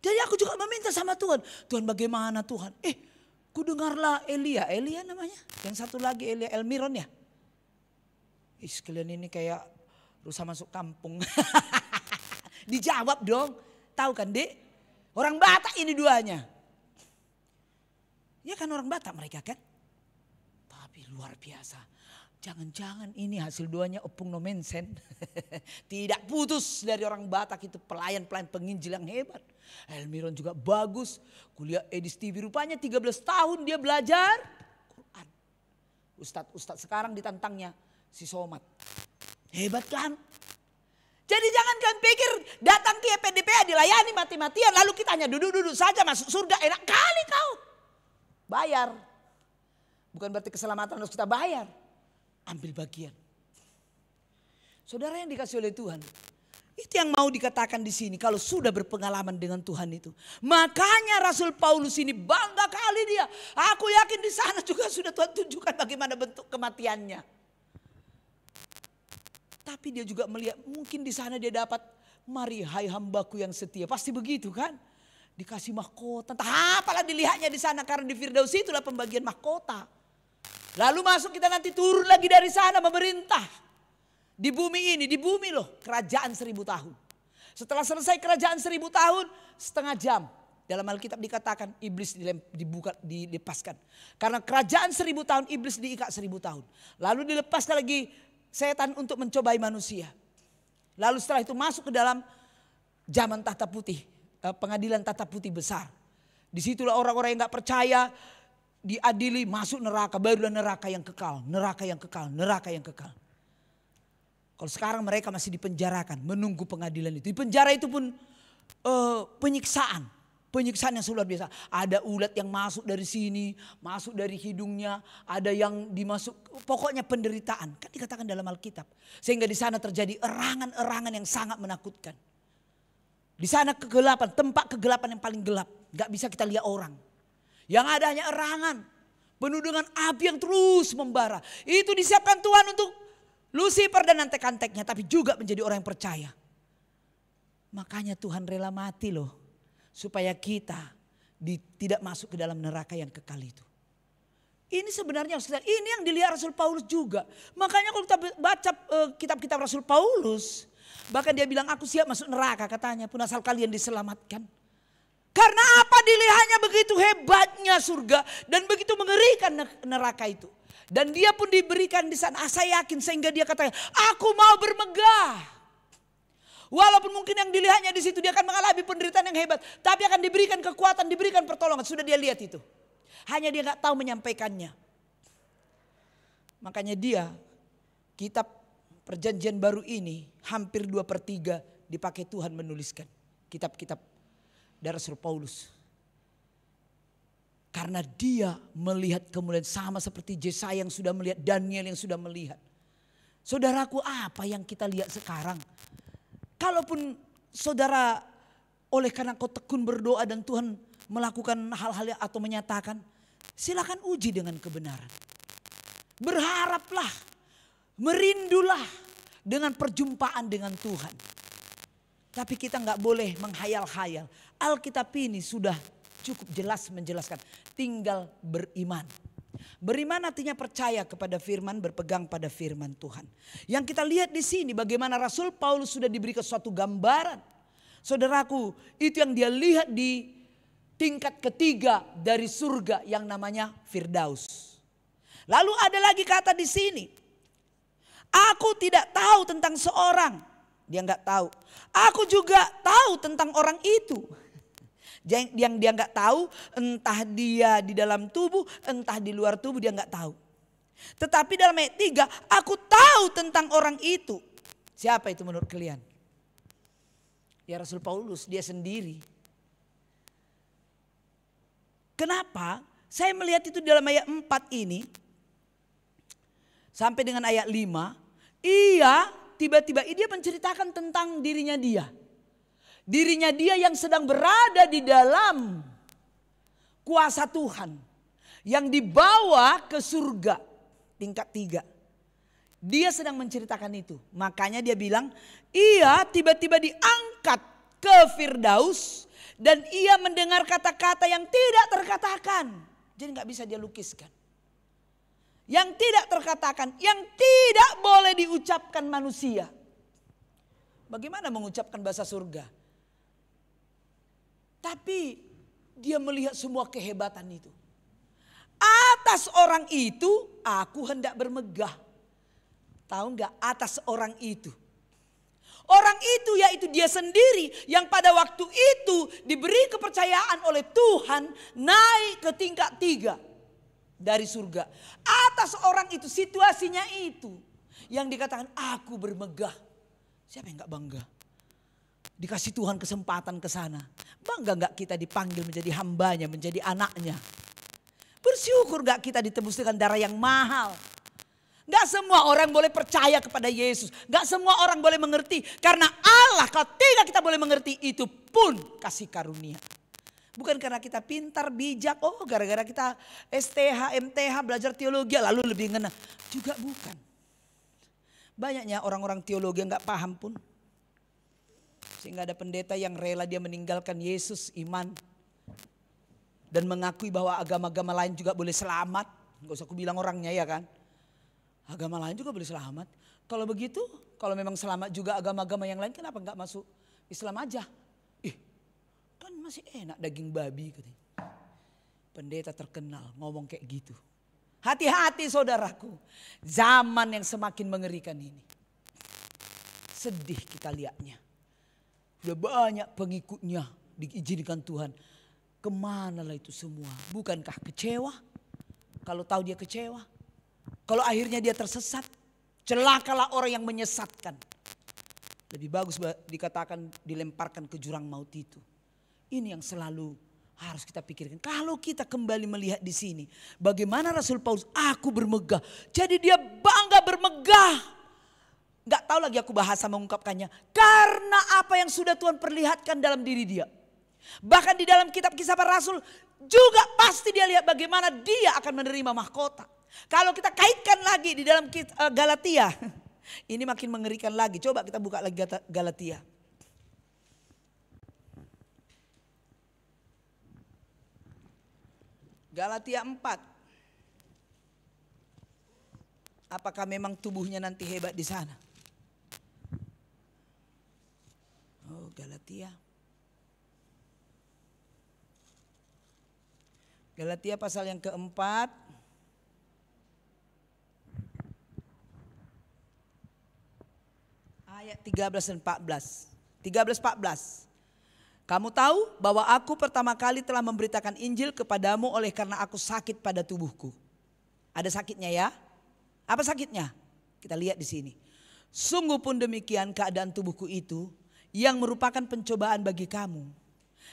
Jadi aku juga meminta sama Tuhan. Tuhan bagaimana Tuhan? Ku dengarlah Elia namanya. Yang satu lagi Elia Elmiron ya. Sekalian ini kayak rusa masuk kampung. Dijawab dong. Tahu kan Dek? Orang Batak ini duanya. Ya kan orang Batak mereka kan. Tapi luar biasa. Jangan-jangan ini hasil doanya Opung Nomensen. Tidak putus dari orang Batak itu, pelayan-pelayan penginjil yang hebat. Elmiron juga bagus. Kuliah Edis TV rupanya 13 tahun dia belajar Quran. Ustadz sekarang ditantangnya si Somat. Hebat kan? Jadi jangan kalian pikir datang ke EPDPA dilayani mati-matian. Lalu kita hanya duduk-duduk saja masuk surga. Enak kali kau. Bayar. Bukan berarti keselamatan harus kita bayar. Ambil bagian. Saudara yang dikasih oleh Tuhan. Itu yang mau dikatakan di sini. Kalau sudah berpengalaman dengan Tuhan itu. Makanya Rasul Paulus ini bangga kali dia. Aku yakin di sana juga sudah Tuhan tunjukkan bagaimana bentuk kematiannya. Tapi dia juga melihat mungkin di sana dia dapat, mari hai hambaku yang setia. Pasti begitu kan? Dikasih mahkota. Entah apalah dilihatnya di sana karena di Firdaus itulah pembagian mahkota. Lalu masuk kita nanti turun lagi dari sana memerintah. Di bumi ini, di bumi loh kerajaan 1000 tahun. Setelah selesai kerajaan 1000 tahun, setengah jam. Dalam Alkitab dikatakan iblis dilepaskan. Karena kerajaan 1000 tahun iblis diikat 1000 tahun. Lalu dilepaskan lagi setan untuk mencobai manusia. Lalu setelah itu masuk ke dalam zaman tahta putih. Pengadilan tahta putih besar. Disitulah orang-orang yang gak percaya diadili masuk neraka. Barulah neraka yang kekal. Neraka yang kekal. Neraka yang kekal. Kalau sekarang mereka masih dipenjarakan. Menunggu pengadilan itu. Di penjara itu pun penyiksaan. Penyiksaan yang luar biasa. Ada ulat yang masuk dari sini. Masuk dari hidungnya. Ada yang dimasuk. Pokoknya penderitaan. Kan dikatakan dalam Alkitab. Sehingga di sana terjadi erangan-erangan yang sangat menakutkan. Di sana kegelapan. Tempat kegelapan yang paling gelap. Gak bisa kita lihat orang. Yang ada hanya erangan. Penuh dengan api yang terus membara. Itu disiapkan Tuhan untuk Lucifer dan antek-anteknya. Tapi juga menjadi orang yang percaya. Makanya Tuhan rela mati loh. Supaya kita tidak masuk ke dalam neraka yang kekal itu. Ini sebenarnya ini yang dilihat Rasul Paulus juga. Makanya kalau kita baca kitab-kitab Rasul Paulus. Bahkan dia bilang aku siap masuk neraka katanya. Pun asal kalian diselamatkan. Karena apa? Dilihatnya begitu hebatnya surga dan begitu mengerikan neraka itu. Dan dia pun diberikan di sana. Saya yakin sehingga dia katakan, aku mau bermegah. Walaupun mungkin yang dilihatnya di situ dia akan mengalami penderitaan yang hebat, tapi akan diberikan kekuatan, diberikan pertolongan. Sudah dia lihat itu. Hanya dia nggak tahu menyampaikannya. Makanya dia kitab Perjanjian Baru ini hampir 2/3 dipakai Tuhan menuliskan kitab-kitab dari Rasul Paulus. Karena dia melihat kemuliaan sama seperti Yesaya yang sudah melihat, Daniel yang sudah melihat. Saudaraku, apa yang kita lihat sekarang? Kalaupun saudara oleh karena kau tekun berdoa dan Tuhan melakukan hal-hal atau menyatakan, silakan uji dengan kebenaran. Berharaplah, merindulah dengan perjumpaan dengan Tuhan. Tapi kita nggak boleh menghayal-hayal. Alkitab ini sudah cukup jelas menjelaskan. Tinggal beriman. Beriman artinya percaya kepada firman, berpegang pada firman Tuhan. Yang kita lihat di sini bagaimana Rasul Paulus sudah diberikan suatu gambaran. Saudaraku, itu yang dia lihat di tingkat ketiga dari surga yang namanya Firdaus. Lalu ada lagi kata di sini, aku tidak tahu tentang seorang. Dia nggak tahu. Aku juga tahu tentang orang itu. Yang dia nggak tahu, entah dia di dalam tubuh, entah di luar tubuh, dia nggak tahu. Tetapi dalam ayat 3, aku tahu tentang orang itu. Siapa itu menurut kalian? Ya Rasul Paulus, dia sendiri. Kenapa? Saya melihat itu dalam ayat 4 ini. Sampai dengan ayat 5. Ia tiba-tiba dia menceritakan tentang dirinya dia. Dirinya dia yang sedang berada di dalam kuasa Tuhan. Yang dibawa ke surga tingkat 3. Dia sedang menceritakan itu. Makanya dia bilang, ia tiba-tiba diangkat ke Firdaus. Dan ia mendengar kata-kata yang tidak terkatakan. Jadi gak bisa dia lukiskan. Yang tidak terkatakan, yang tidak boleh diucapkan manusia. Bagaimana mengucapkan bahasa surga? Tapi dia melihat semua kehebatan itu. Atas orang itu aku hendak bermegah. Tahu nggak atas orang itu? Orang itu yaitu dia sendiri yang pada waktu itu diberi kepercayaan oleh Tuhan naik ke tingkat 3. Dari surga. Atas orang itu, situasinya itu. Yang dikatakan aku bermegah. Siapa yang gak bangga? Dikasih Tuhan kesempatan ke sana. Bangga gak kita dipanggil menjadi hambanya, menjadi anaknya? Bersyukur gak kita ditebus dengan darah yang mahal? Gak semua orang boleh percaya kepada Yesus. Gak semua orang boleh mengerti. Karena Allah ketika kita boleh mengerti itu pun kasih karunia. Bukan karena kita pintar, bijak, gara-gara kita STH, MTH, belajar teologi lalu lebih ngena. Juga bukan. Banyaknya orang-orang teologi yang gak paham pun. Sehingga ada pendeta yang rela dia meninggalkan Yesus, iman. Dan mengakui bahwa agama-agama lain juga boleh selamat. Gak usah aku bilang orangnya ya kan. Agama lain juga boleh selamat. Kalau begitu, kalau memang selamat juga agama-agama yang lain, kenapa gak masuk Islam aja? Kan masih enak daging babi katanya. Pendeta terkenal ngomong kayak gitu. Hati-hati saudaraku. Zaman yang semakin mengerikan ini. Sedih kita lihatnya. Sudah banyak pengikutnya diizinkan Tuhan. Kemanalah itu semua? Bukankah kecewa? Kalau tahu dia kecewa. Kalau akhirnya dia tersesat. Celakalah orang yang menyesatkan. Lebih bagus dikatakan dilemparkan ke jurang maut itu. Ini yang selalu harus kita pikirkan. Kalau kita kembali melihat di sini, bagaimana Rasul Paulus, aku bermegah. Jadi dia bangga bermegah. Gak tahu lagi aku bahasa mengungkapkannya. Karena apa yang sudah Tuhan perlihatkan dalam diri dia. Bahkan di dalam kitab Kisah Para Rasul juga pasti dia lihat bagaimana dia akan menerima mahkota. Kalau kita kaitkan lagi di dalam Galatia, ini makin mengerikan lagi. Coba kita buka lagi Galatia. Galatia 4. Apakah memang tubuhnya nanti hebat di sana? Oh, Galatia. Galatia pasal yang keempat. Ayat 13 dan 14. 13-14. Kamu tahu bahwa aku pertama kali telah memberitakan Injil kepadamu oleh karena aku sakit pada tubuhku. Ada sakitnya ya? Apa sakitnya? Kita lihat di sini. Sungguh pun demikian keadaan tubuhku itu yang merupakan pencobaan bagi kamu.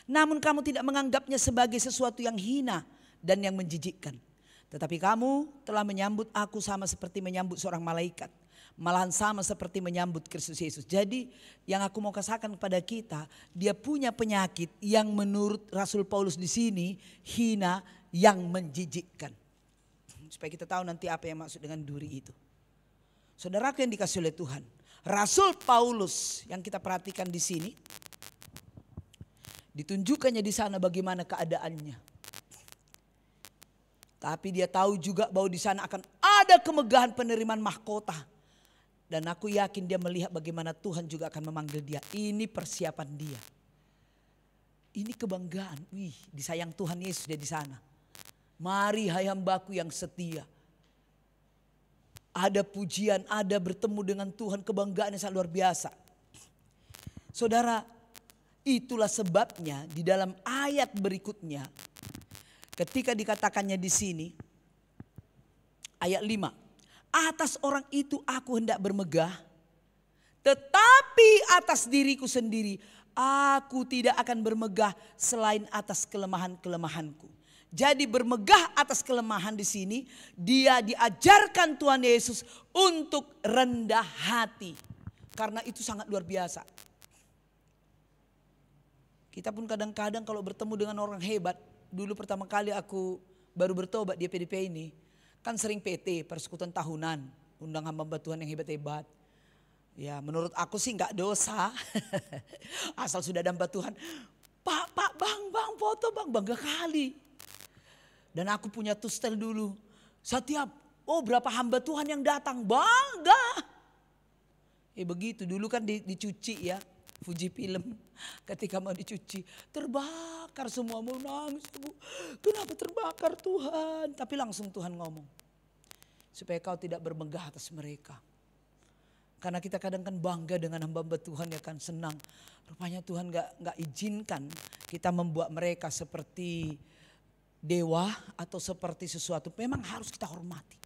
Namun kamu tidak menganggapnya sebagai sesuatu yang hina dan yang menjijikkan. Tetapi kamu telah menyambut aku sama seperti menyambut seorang malaikat. Malahan sama seperti menyambut Kristus Yesus. Jadi yang aku mau katakan kepada kita, dia punya penyakit yang menurut Rasul Paulus di sini hina yang menjijikkan. Supaya kita tahu nanti apa yang maksud dengan duri itu. Saudaraku yang dikasih oleh Tuhan, Rasul Paulus yang kita perhatikan di sini, ditunjukkannya di sana bagaimana keadaannya. Tapi dia tahu juga bahwa di sana akan ada kemegahan penerimaan mahkota. Dan aku yakin dia melihat bagaimana Tuhan juga akan memanggil dia. Ini persiapan dia. Ini kebanggaan. Wih, disayang Tuhan Yesus dia di sana. Mari hai hambaku yang setia. Ada pujian, ada bertemu dengan Tuhan, kebanggaan yang sangat luar biasa. Saudara, itulah sebabnya di dalam ayat berikutnya, ketika dikatakannya di sini, ayat 5. Atas orang itu aku hendak bermegah, tetapi atas diriku sendiri aku tidak akan bermegah selain atas kelemahan-kelemahanku. Jadi bermegah atas kelemahan di sini, dia diajarkan Tuhan Yesus untuk rendah hati. Karena itu sangat luar biasa. Kita pun kadang-kadang kalau bertemu dengan orang hebat, dulu pertama kali aku baru bertobat di PDP ini, kan sering PT, persekutuan tahunan, undang hamba Tuhan yang hebat-hebat. Ya menurut aku sih nggak dosa, asal sudah ada hamba Tuhan. Pak, bang, foto bang, bangga kali. Dan aku punya tustel dulu, setiap berapa hamba Tuhan yang datang, bangga. Begitu dulu kan dicuci ya, Fuji film. Ketika mau dicuci, terbakar semua, mau nangis. Kenapa terbakar Tuhan? Tapi langsung Tuhan ngomong, supaya kau tidak bermegah atas mereka. Karena kita kadang kan bangga dengan hamba-hamba Tuhan ya kan, senang. Rupanya Tuhan gak izinkan kita membuat mereka seperti dewa atau seperti sesuatu. Memang harus kita hormati.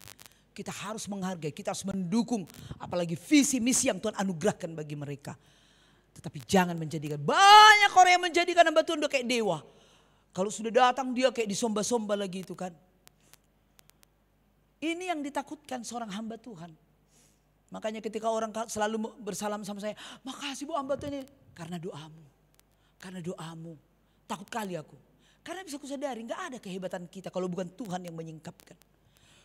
Kita harus menghargai, kita harus mendukung. Apalagi visi misi yang Tuhan anugerahkan bagi mereka. Tetapi jangan menjadikan, banyak orang yang menjadikan hamba Tuhan udah kayak dewa. Kalau sudah datang dia kayak disomba-somba lagi itu kan. Ini yang ditakutkan seorang hamba Tuhan. Makanya ketika orang selalu bersalam sama saya, makasih Bu hamba Tuhan ini. Karena doamu, karena doamu. Takut kali aku. Karena bisa kusadari gak ada kehebatan kita kalau bukan Tuhan yang menyingkapkan.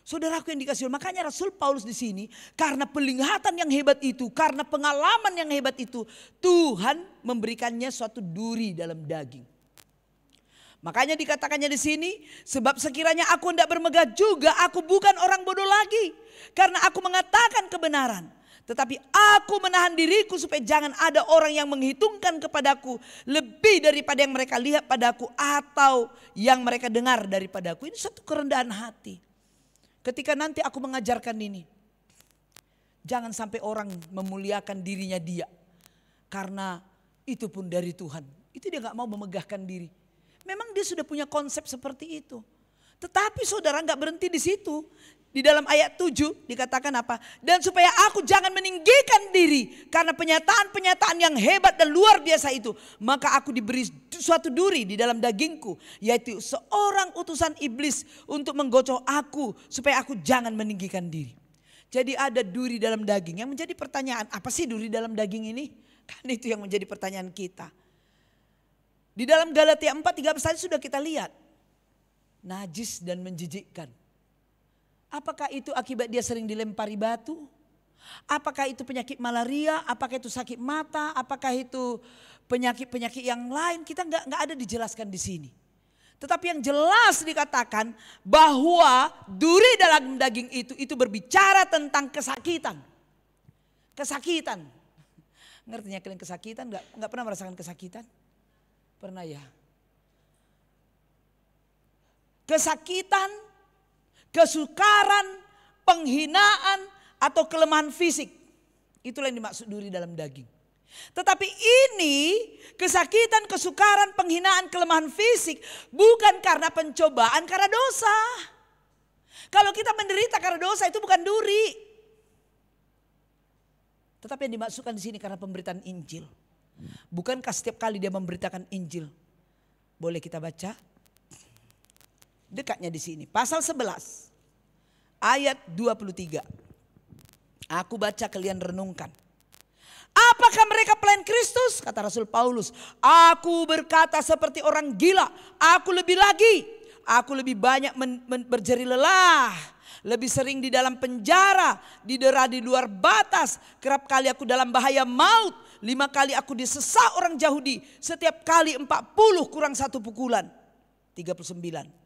Saudaraku yang dikasihi, makanya Rasul Paulus di sini karena penglihatan yang hebat itu, karena pengalaman yang hebat itu, Tuhan memberikannya suatu duri dalam daging. Makanya dikatakannya di sini, sebab sekiranya aku hendak bermegah juga, aku bukan orang bodoh lagi, karena aku mengatakan kebenaran. Tetapi aku menahan diriku supaya jangan ada orang yang menghitungkan kepadaku lebih daripada yang mereka lihat padaku atau yang mereka dengar daripadaku. Ini satu kerendahan hati. Ketika nanti aku mengajarkan ini, jangan sampai orang memuliakan dirinya dia. Karena itu pun dari Tuhan. Itu dia gak mau memegahkan diri. Memang dia sudah punya konsep seperti itu. Tetapi saudara gak berhenti di situ. Di dalam ayat 7 dikatakan apa? Dan supaya aku jangan meninggikan diri. Karena penyataan-penyataan yang hebat dan luar biasa itu. Maka aku diberi suatu duri di dalam dagingku. Yaitu seorang utusan iblis untuk menggocok aku. Supaya aku jangan meninggikan diri. Jadi ada duri dalam daging. Yang menjadi pertanyaan, apa sih duri dalam daging ini? Kan itu yang menjadi pertanyaan kita. Di dalam Galatia 4:13 tadi sudah kita lihat. Najis dan menjijikkan. Apakah itu akibat dia sering dilempari batu? Apakah itu penyakit malaria? Apakah itu sakit mata? Apakah itu penyakit-penyakit yang lain? Kita nggak ada dijelaskan di sini. Tetapi yang jelas dikatakan bahwa duri dalam daging itu berbicara tentang kesakitan. Kesakitan. Ngertinya kalian kesakitan? Nggak pernah merasakan kesakitan? Pernah ya? kesakitan, kesukaran, penghinaan, atau kelemahan fisik. Itulah yang dimaksud duri dalam daging. Tetapi ini kesakitan, kesukaran, penghinaan, kelemahan fisik bukan karena pencobaan, karena dosa. Kalau kita menderita karena dosa itu bukan duri. Tetapi yang dimaksudkan di sini karena pemberitaan Injil. Bukankah setiap kali dia memberitakan Injil? Boleh kita baca? Dekatnya di sini. Pasal 11 ayat 23. Aku baca, kalian renungkan. Apakah mereka pelayan Kristus? Kata Rasul Paulus. Aku berkata seperti orang gila. Aku lebih lagi. Aku lebih banyak berjeri lelah. Lebih sering di dalam penjara. Didera di luar batas. Kerap kali aku dalam bahaya maut. 5 kali aku disesat orang Yahudi. Setiap kali 40 kurang 1 pukulan. 39.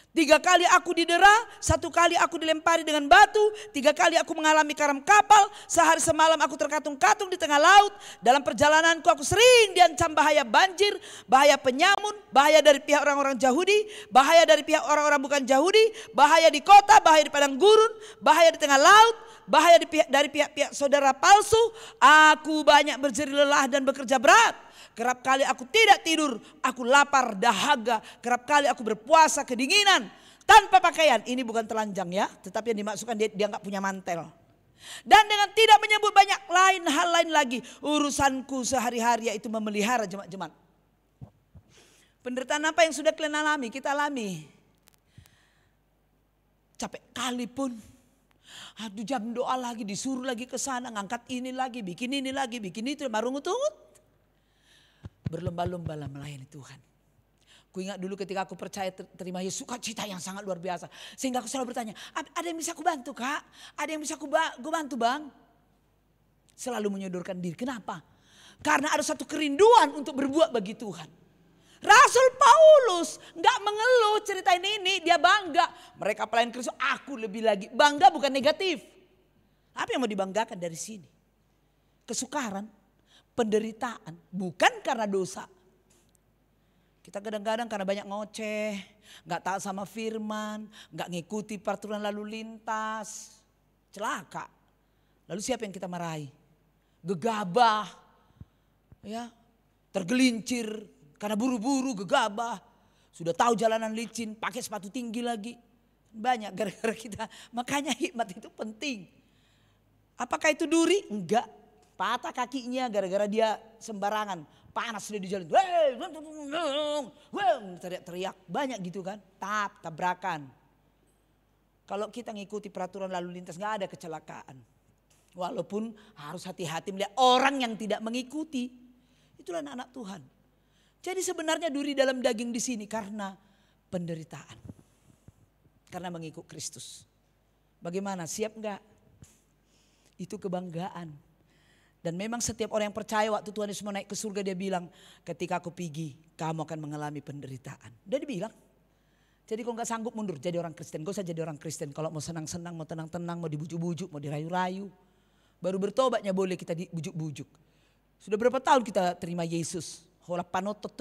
3 kali aku didera, 1 kali aku dilempari dengan batu, 3 kali aku mengalami karam kapal, sehari semalam aku terkatung-katung di tengah laut. Dalam perjalananku aku sering diancam bahaya banjir, bahaya penyamun, bahaya dari pihak orang-orang Yahudi, bahaya dari pihak orang-orang bukan Yahudi, bahaya di kota, bahaya di padang gurun, bahaya di tengah laut, bahaya dari pihak-pihak saudara palsu. Aku banyak berjeri lelah dan bekerja berat. Kerap kali aku tidak tidur, aku lapar, dahaga. Kerap kali aku berpuasa kedinginan tanpa pakaian. Ini bukan telanjang ya, tetapi yang dimaksudkan dia nggak punya mantel. Dan dengan tidak menyebut banyak hal lain lagi, urusanku sehari-hari yaitu memelihara jemaat-jemaat. Penderitaan apa yang sudah kalian alami? Kita alami. Capek kali pun. Aduh, jam doa lagi, disuruh lagi ke sana, ngangkat ini lagi, bikin itu, marungut-ungut. Berlomba-lomba lah melayani Tuhan. Ku ingat dulu ketika aku percaya terima Yesus, sukacita yang sangat luar biasa. Sehingga aku selalu bertanya, ada yang bisa aku bantu kak? Ada yang bisa aku bantu bang? Selalu menyodorkan diri. Kenapa? Karena ada satu kerinduan untuk berbuat bagi Tuhan. Rasul Paulus gak mengeluh ceritain ini, dia bangga. Mereka pelayan Kristus, aku lebih lagi. Bangga bukan negatif. Apa yang mau dibanggakan dari sini? Kesukaran, penderitaan, bukan karena dosa. Kita kadang-kadang karena banyak ngoceh, gak taat sama firman, gak ngikuti peraturan lalu lintas, celaka. Lalu siapa yang kita marahi? Gegabah, ya, tergelincir karena buru-buru, gegabah. Sudah tahu jalanan licin, pakai sepatu tinggi lagi. Banyak gara-gara kita. Makanya hikmat itu penting. Apakah itu duri? Enggak. Patah kakinya gara-gara dia sembarangan. Panas sudah di jalan. Teriak-teriak. Banyak gitu kan. Tabrakan. Kalau kita ngikuti peraturan lalu lintas gak ada kecelakaan. Walaupun harus hati-hati melihat orang yang tidak mengikuti. Itulah anak-anak Tuhan. Jadi sebenarnya duri dalam daging di sini karena penderitaan. Karena mengikut Kristus. Bagaimana? Siap enggak? Itu kebanggaan. Dan memang setiap orang yang percaya waktu Tuhan Yesus mau naik ke surga dia bilang, ketika aku pergi kamu akan mengalami penderitaan. Dia dibilang. Jadi kalau gak sanggup mundur jadi orang Kristen. Gak usah jadi orang Kristen. Kalau mau senang-senang, mau tenang-tenang, mau dibujuk-bujuk, mau dirayu-rayu. Baru bertobatnya boleh kita dibujuk-bujuk. Sudah berapa tahun kita terima Yesus? Panotot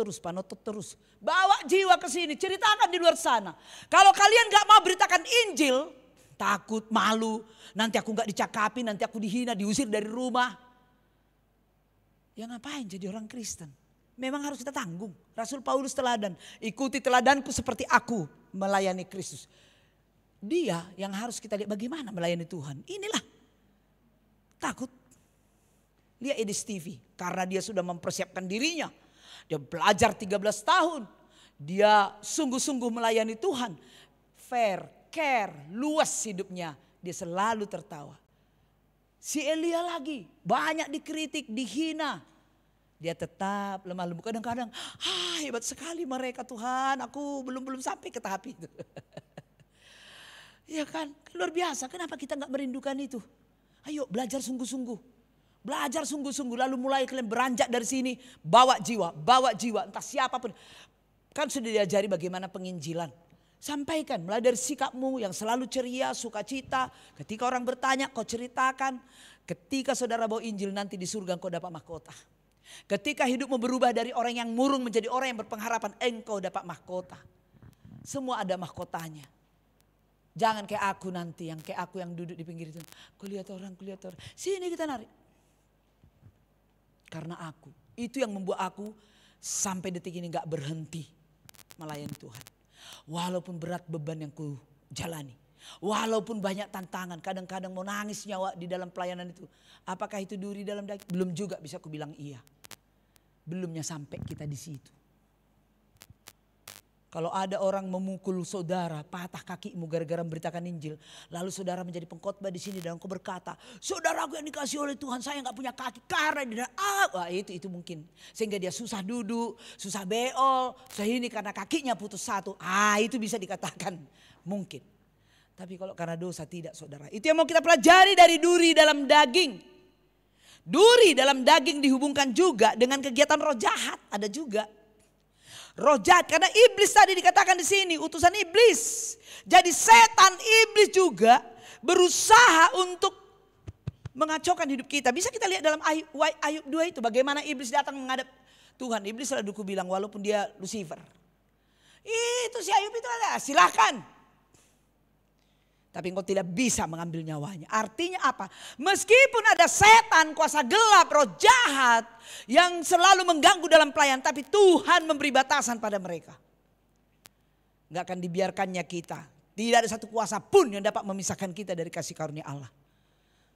terus. Bawa jiwa ke sini, ceritakan di luar sana. Kalau kalian gak mau beritakan Injil, takut, malu, nanti aku gak dicakapi, nanti aku dihina, diusir dari rumah. Ya ngapain jadi orang Kristen? Memang harus kita tanggung. Rasul Paulus teladan, ikuti teladanku seperti aku melayani Kristus. Dia yang harus kita lihat bagaimana melayani Tuhan. Inilah takut. Lihat Edis TV, karena dia sudah mempersiapkan dirinya. Dia belajar 13 tahun. Dia sungguh-sungguh melayani Tuhan. Fair, care, luas hidupnya. Dia selalu tertawa. Si Elia lagi banyak dikritik, dihina. Dia tetap lemah lembut. Kadang-kadang hebat sekali mereka Tuhan. Aku belum sampai ke tahap itu. Ya kan, luar biasa. Kenapa kita gak merindukan itu? Ayo belajar sungguh-sungguh. Belajar sungguh-sungguh lalu mulai kalian beranjak dari sini. Bawa jiwa entah siapapun. Kan sudah diajari bagaimana penginjilan. Sampaikan mulai dari sikapmu yang selalu ceria, sukacita. Ketika orang bertanya kau ceritakan. Ketika saudara bawa Injil nanti di surga kau dapat mahkota. Ketika hidupmu berubah dari orang yang murung menjadi orang yang berpengharapan, engkau dapat mahkota. Semua ada mahkotanya. Jangan kayak aku nanti, yang kayak aku yang duduk di pinggir itu. Kulihat orang. Sini kita narik. Karena aku. Itu yang membuat aku sampai detik ini gak berhenti melayani Tuhan. Walaupun berat beban yang ku jalani. Walaupun banyak tantangan. Kadang-kadang mau nangis nyawa di dalam pelayanan itu. Apakah itu duri dalam daging? Belum juga bisa ku bilang iya. Belumnya sampai kita di situ. Kalau ada orang memukul saudara, patah kakimu gara-gara memberitakan Injil, lalu saudara menjadi pengkhotbah di sini dan kau berkata, saudaraku yang dikasih oleh Tuhan, saya nggak punya kaki karena dia wah itu mungkin, sehingga dia susah duduk, susah beol, ini karena kakinya putus satu, itu bisa dikatakan mungkin. Tapi kalau karena dosa tidak, saudara. Itu yang mau kita pelajari dari duri dalam daging. Duri dalam daging dihubungkan juga dengan kegiatan roh jahat, ada juga. Roh jahat, karena iblis tadi dikatakan di sini utusan iblis. Jadi setan iblis juga berusaha untuk mengacaukan hidup kita. Bisa kita lihat dalam Ayub 2 itu bagaimana iblis datang menghadap Tuhan. Iblis selalu bilang walaupun dia Lucifer. Itu si Ayub itu ada, silahkan. Tapi engkau tidak bisa mengambil nyawanya. Artinya apa? Meskipun ada setan, kuasa gelap, roh jahat yang selalu mengganggu dalam pelayanan. Tapi Tuhan memberi batasan pada mereka. Gak akan dibiarkannya kita. Tidak ada satu kuasa pun yang dapat memisahkan kita dari kasih karunia Allah.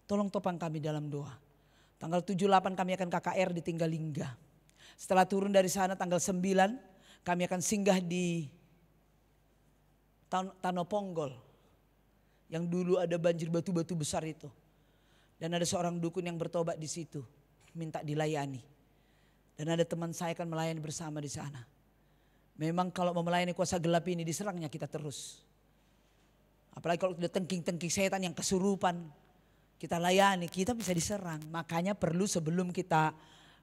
Tolong topang kami dalam doa. Tanggal 7-8 kami akan KKR di Tinggalingga. Setelah turun dari sana tanggal 9 kami akan singgah di Tanoponggol. Yang dulu ada banjir batu-batu besar itu. Dan ada seorang dukun yang bertobat di situ. Minta dilayani. Dan ada teman saya akan melayani bersama di sana. Memang kalau mau melayani kuasa gelap ini diserangnya kita terus. Apalagi kalau sudah tengking-tengking setan yang kesurupan. Kita layani, kita bisa diserang. Makanya perlu sebelum kita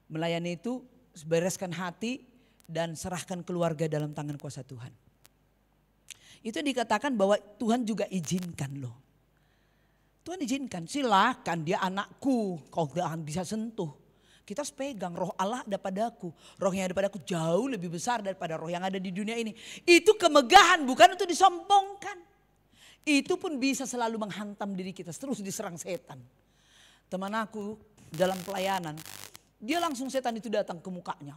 melayani itu bereskan hati dan serahkan keluarga dalam tangan kuasa Tuhan. Itu dikatakan bahwa Tuhan juga izinkan loh. Tuhan izinkan, silakan dia anakku, kau jangan bisa sentuh. Kita harus pegang, roh Allah ada padaku. Roh yang ada padaku jauh lebih besar daripada roh yang ada di dunia ini. Itu kemegahan, bukan untuk disombongkan. Itu pun bisa selalu menghantam diri kita, terus diserang setan. Teman aku dalam pelayanan, dia langsung setan itu datang ke mukanya.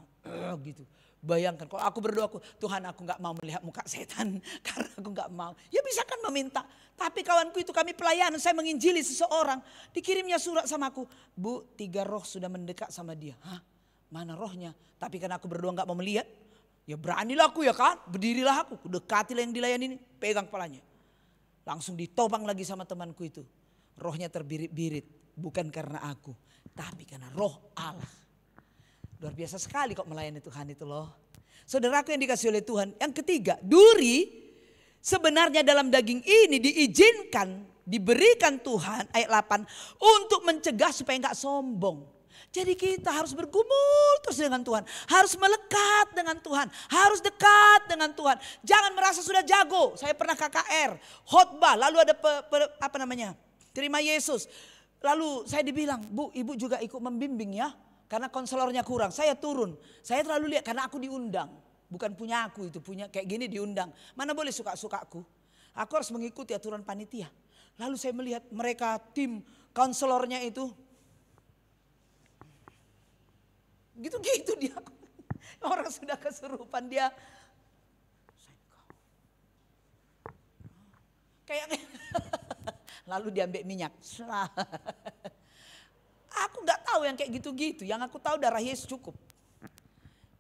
Gitu. Bayangkan kalau aku berdoa, Tuhan aku gak mau melihat muka setan karena aku gak mau. Ya bisa kan meminta. Tapi kawanku itu kami pelayanan, saya menginjili seseorang. Dikirimnya surat sama aku. Bu, 3 roh sudah mendekat sama dia. Hah? Mana rohnya? Tapi karena aku berdoa gak mau melihat. Ya beranilah aku ya kan. Berdirilah aku. Dekatilah yang dilayani ini. Pegang kepalanya. Langsung ditopang lagi sama temanku itu. Rohnya terbirit-birit. Bukan karena aku. Tapi karena roh Allah. Luar biasa sekali kok melayani Tuhan itu loh. Saudaraku yang dikasih oleh Tuhan. Yang ketiga, duri sebenarnya dalam daging ini diizinkan, diberikan Tuhan ayat 8 untuk mencegah supaya enggak sombong. Jadi kita harus bergumul terus dengan Tuhan. Harus melekat dengan Tuhan. Harus dekat dengan Tuhan. Jangan merasa sudah jago. Saya pernah KKR, khotbah, lalu ada terima Yesus. Lalu saya dibilang, Bu, ibu juga ikut membimbing ya. Karena konselornya kurang, saya turun. Saya terlalu lihat karena aku diundang. Bukan punya aku itu, punya kayak gini diundang. Mana boleh suka-sukaku. Aku harus mengikuti aturan panitia. Lalu saya melihat mereka tim konselornya itu. Gitu-gitu dia. Orang sudah kesurupan dia. Kayak lalu diambil minyak. Aku gak tahu yang kayak gitu-gitu. Yang aku tahu darah Yesus cukup.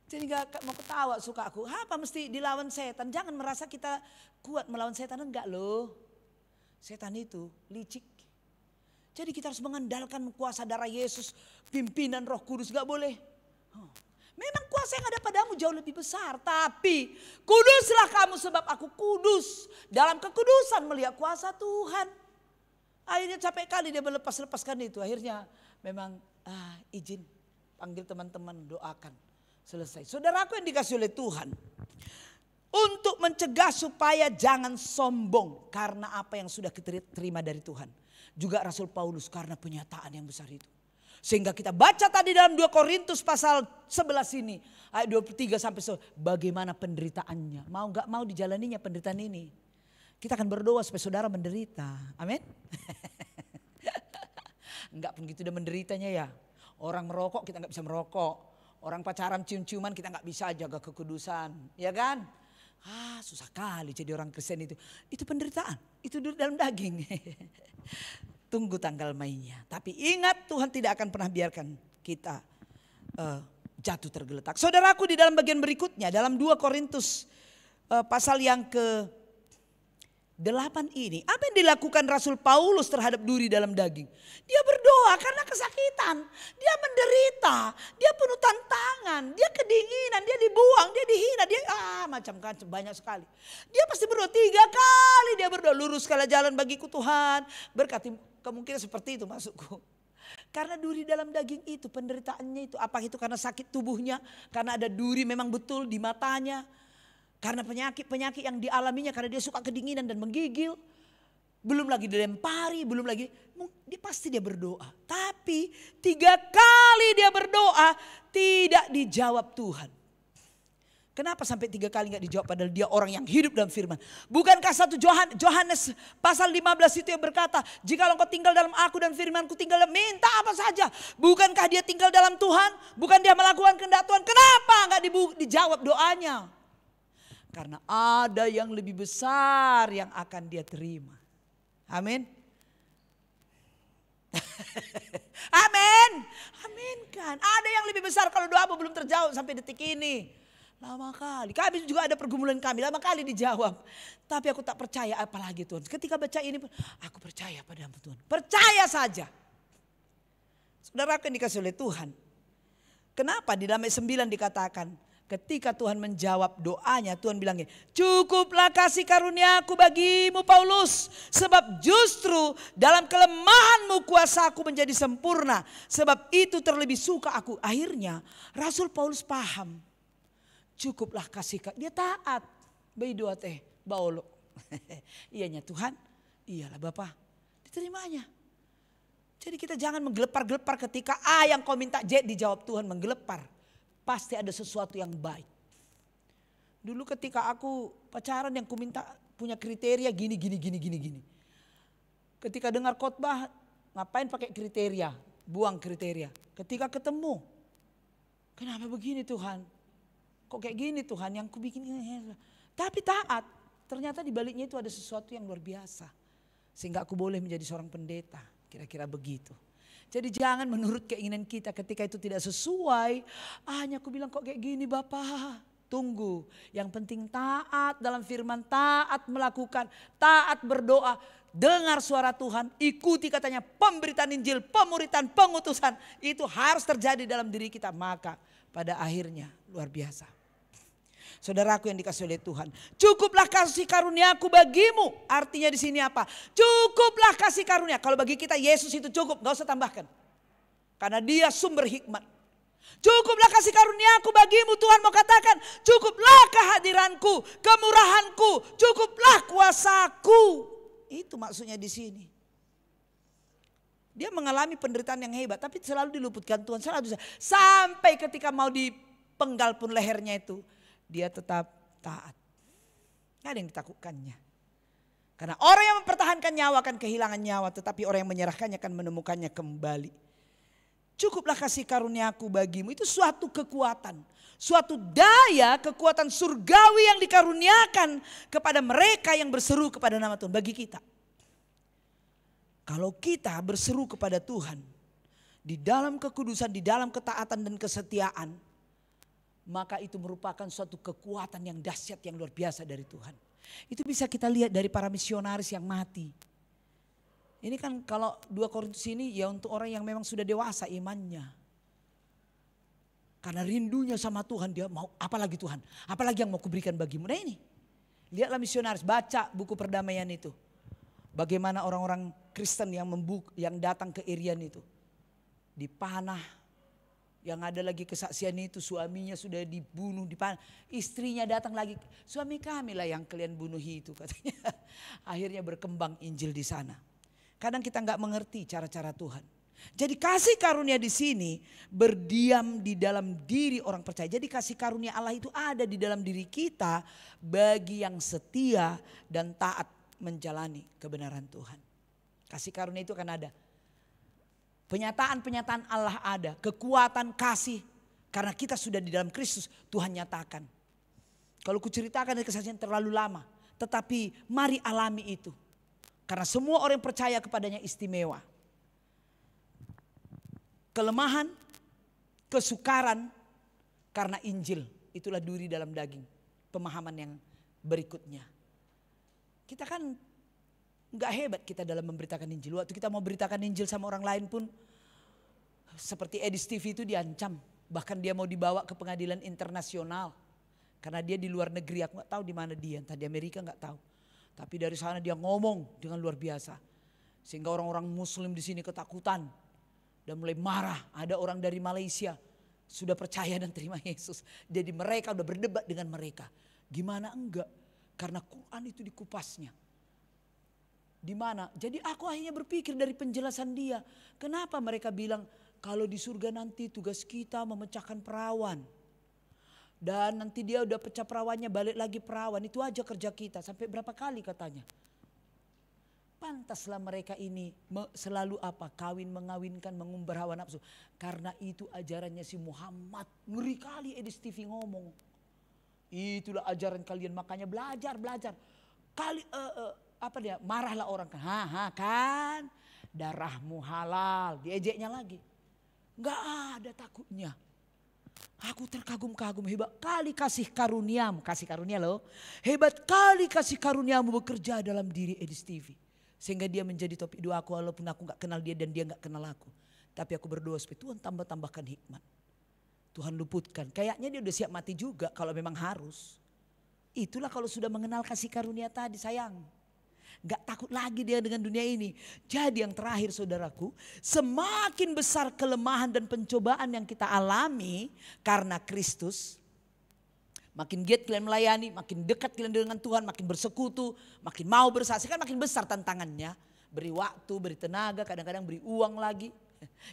Jadi gak mau ketawa suka aku. Apa mesti dilawan setan? Jangan merasa kita kuat melawan setan. Enggak loh. Setan itu licik. Jadi kita harus mengandalkan kuasa darah Yesus. Pimpinan Roh Kudus gak boleh. Memang kuasa yang ada padamu jauh lebih besar. Tapi kuduslah kamu sebab aku kudus. Dalam kekudusan melihat kuasa Tuhan. Akhirnya capek kali dia melepaskan itu. Akhirnya memang izin panggil teman-teman doakan selesai. Saudaraku yang dikasih oleh Tuhan, untuk mencegah supaya jangan sombong karena apa yang sudah kita terima dari Tuhan. Juga Rasul Paulus karena penyataan yang besar itu. Sehingga kita baca tadi dalam 2 Korintus pasal 11 ini. Ayat 23 sampai 11. Bagaimana penderitaannya. Mau gak mau dijalaninya penderitaan ini. Kita akan berdoa supaya saudara menderita. Amin. Enggak pun gitu udah menderitanya ya. Orang merokok kita gak bisa merokok. Orang pacaran cium-ciuman kita gak bisa jaga kekudusan. Ya kan? Susah kali jadi orang Kristen itu. Itu penderitaan. Itu dalam daging. Tunggu tanggal mainnya. Tapi ingat Tuhan tidak akan pernah biarkan kita jatuh tergeletak. Saudaraku di dalam bagian berikutnya. Dalam 2 Korintus pasal yang ke-8 ini. Apa yang dilakukan Rasul Paulus terhadap duri dalam daging? Dia berdoa karena kesakitan. Dia menderita. Dia penuh tantangan. Dia kedinginan. Dia dibuang. Dia dihina. Dia macam-macam banyak sekali. Dia pasti berdoa 3 kali. Dia berdoa luruskanlah jalan bagiku Tuhan. Berkati kemungkinan seperti itu masukku. Karena duri dalam daging itu penderitaannya itu. Apa itu karena sakit tubuhnya. Karena ada duri memang betul di matanya. Karena penyakit-penyakit yang dialaminya. Karena dia suka kedinginan dan menggigil. Belum lagi dilempari. Belum lagi. Pasti dia berdoa. Tapi 3 kali dia berdoa. Tidak dijawab Tuhan. Kenapa sampai 3 kali gak dijawab padahal dia orang yang hidup dalam firman. Bukankah 1 Yohanes pasal 15 itu yang berkata. Jika engkau tinggal dalam aku dan firmanku tinggal dalam, minta apa saja. Bukankah dia tinggal dalam Tuhan. Bukan dia melakukan kehendak Tuhan. Kenapa gak dijawab doanya. Karena ada yang lebih besar yang akan dia terima. Amin. Amin. Amin kan. Ada yang lebih besar kalau doa belum terjawab sampai detik ini. Lama kali. Kami juga ada pergumulan kami. Lama kali dijawab. Tapi aku tak percaya apalagi Tuhan. Ketika baca ini aku percaya padamu Tuhan. Percaya saja. Saudara yang dikasih oleh Tuhan. Kenapa di dalam ayat 9 dikatakan. Ketika Tuhan menjawab doanya. Tuhan bilang gini. Cukuplah kasih karuniaku bagimu Paulus. Sebab justru dalam kelemahanmu kuasaku menjadi sempurna. Sebab itu terlebih suka aku. Akhirnya Rasul Paulus paham. Cukuplah kasih. Dia taat. Berdoa Baolo. Iyanya Tuhan. Iyalah Bapak. Diterimanya. Jadi kita jangan menggelepar-gelepar ketika A yang kau minta Z dijawab Tuhan menggelepar. Pasti ada sesuatu yang baik. Dulu ketika aku pacaran yang ku minta punya kriteria gini. Ketika dengar khotbah ngapain pakai kriteria. Buang kriteria. Ketika ketemu. Kenapa begini Tuhan? Kok kayak gini Tuhan yang ku bikin ini. Tapi taat. Ternyata di baliknya itu ada sesuatu yang luar biasa. Sehingga aku boleh menjadi seorang pendeta. Kira-kira begitu. Jadi jangan menurut keinginan kita ketika itu tidak sesuai. Hanya aku bilang kok kayak gini Bapak. Tunggu. Yang penting taat dalam firman. Taat melakukan. Taat berdoa. Dengar suara Tuhan. Ikuti katanya pemberitaan Injil. Pemuritan, pengutusan. Itu harus terjadi dalam diri kita. Maka pada akhirnya luar biasa. Saudaraku yang dikasih oleh Tuhan. Cukuplah kasih karuniaku bagimu. Artinya di sini apa? Cukuplah kasih karunia. Kalau bagi kita Yesus itu cukup. Gak usah tambahkan. Karena dia sumber hikmat. Cukuplah kasih karuniaku bagimu. Tuhan mau katakan. Cukuplah kehadiranku. Kemurahanku. Cukuplah kuasaku. Itu maksudnya di sini. Dia mengalami penderitaan yang hebat. Tapi selalu diluputkan Tuhan. Selalu sampai ketika mau dipenggal pun lehernya itu. Dia tetap taat. Tidak ada yang ditakutkannya. Karena orang yang mempertahankan nyawa akan kehilangan nyawa. Tetapi orang yang menyerahkannya akan menemukannya kembali. Cukuplah kasih karuniaku bagimu. Itu suatu kekuatan. Suatu daya kekuatan surgawi yang dikaruniakan kepada mereka yang berseru kepada nama Tuhan. Bagi kita. Kalau kita berseru kepada Tuhan. Di dalam kekudusan, di dalam ketaatan dan kesetiaan. Maka itu merupakan suatu kekuatan yang dahsyat yang luar biasa dari Tuhan. Itu bisa kita lihat dari para misionaris yang mati. Ini kan kalau 2 Korintus ini ya untuk orang yang memang sudah dewasa imannya. Karena rindunya sama Tuhan dia mau apalagi Tuhan. Apalagi yang mau kuberikan bagimu. Nah ini lihatlah misionaris baca buku perdamaian itu. Bagaimana orang-orang Kristen yang datang ke Irian itu. Dipanah. Yang ada lagi kesaksian itu suaminya sudah dibunuh, dipanah. Istrinya datang lagi, suami kami lah yang kalian bunuh itu katanya. Akhirnya berkembang Injil di sana. Kadang kita nggak mengerti cara-cara Tuhan. Jadi kasih karunia di sini berdiam di dalam diri orang percaya. Jadi kasih karunia Allah itu ada di dalam diri kita bagi yang setia dan taat menjalani kebenaran Tuhan. Kasih karunia itu akan ada. Penyataan-penyataan Allah ada. Kekuatan kasih. Karena kita sudah di dalam Kristus, Tuhan nyatakan. Kalau kuceritakan dari kesaksian terlalu lama. Tetapi mari alami itu. Karena semua orang yang percaya kepadanya istimewa. Kelemahan, kesukaran karena Injil. Itulah duri dalam daging. Pemahaman yang berikutnya. Kita kan gak hebat kita dalam memberitakan Injil. Waktu kita mau beritakan Injil sama orang lain pun. Seperti Edi Steve itu diancam. Bahkan dia mau dibawa ke pengadilan internasional. Karena dia di luar negeri. Aku gak tahu di mana dia. Entah di Amerika gak tahu. Tapi dari sana dia ngomong dengan luar biasa. Sehingga orang-orang muslim di sini ketakutan. Dan mulai marah, ada orang dari Malaysia sudah percaya dan terima Yesus. Jadi mereka udah berdebat dengan mereka. Gimana enggak? Karena Quran itu dikupasnya. Di mana? Jadi aku akhirnya berpikir dari penjelasan dia. Kenapa mereka bilang kalau di surga nanti tugas kita memecahkan perawan. Dan nanti dia udah pecah perawannya balik lagi perawan. Itu aja kerja kita. Sampai berapa kali katanya. Pantaslah mereka ini selalu apa? Kawin mengawinkan, mengumbar hawa nafsu. Karena itu ajarannya si Muhammad. Ngeri kali Edi Steve ngomong. Itulah ajaran kalian, makanya belajar. Apa dia? Marahlah orang kan. Kan darahmu halal. Diejeknya lagi. Gak ada takutnya. Aku terkagum-kagum, hebat kali kasih karuniamu. Kasih karunia loh. Hebat kali kasih karuniamu bekerja dalam diri Edi Steve. Sehingga dia menjadi topik doa aku walaupun aku gak kenal dia dan dia gak kenal aku. Tapi aku berdoa supaya Tuhan tambahkan hikmat. Tuhan luputkan. Kayaknya dia udah siap mati juga kalau memang harus. Itulah kalau sudah mengenal kasih karunia tadi sayang. Gak takut lagi dia dengan dunia ini. Jadi yang terakhir saudaraku. Semakin besar kelemahan dan pencobaan yang kita alami karena Kristus. Makin giat kalian melayani, makin dekat kalian dengan Tuhan, makin bersekutu, makin mau bersaksi, kan makin besar tantangannya. Beri waktu, beri tenaga, kadang-kadang beri uang lagi.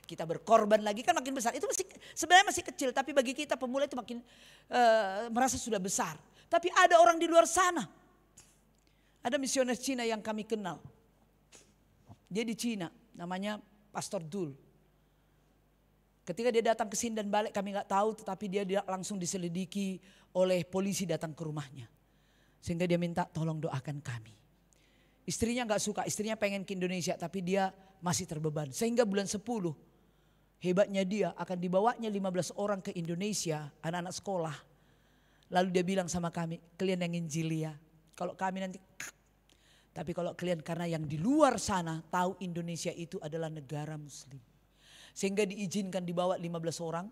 Kita berkorban lagi, kan makin besar. Itu sebenarnya masih kecil, tapi bagi kita pemula itu makin merasa sudah besar. Tapi ada orang di luar sana. Ada misioner Cina yang kami kenal. Dia di Cina, namanya Pastor Dul. Ketika dia datang ke sini dan balik kami gak tahu, tetapi dia langsung diselidiki oleh polisi datang ke rumahnya. Sehingga dia minta tolong doakan kami. Istrinya gak suka, istrinya pengen ke Indonesia tapi dia masih terbeban. Sehingga bulan 10 hebatnya dia akan dibawanya 15 orang ke Indonesia, anak-anak sekolah. Lalu dia bilang sama kami, kalian yang injili ya. Kalau kami nanti, tapi kalau kalian karena yang di luar sana tahu Indonesia itu adalah negara muslim. Sehingga diizinkan dibawa 15 orang.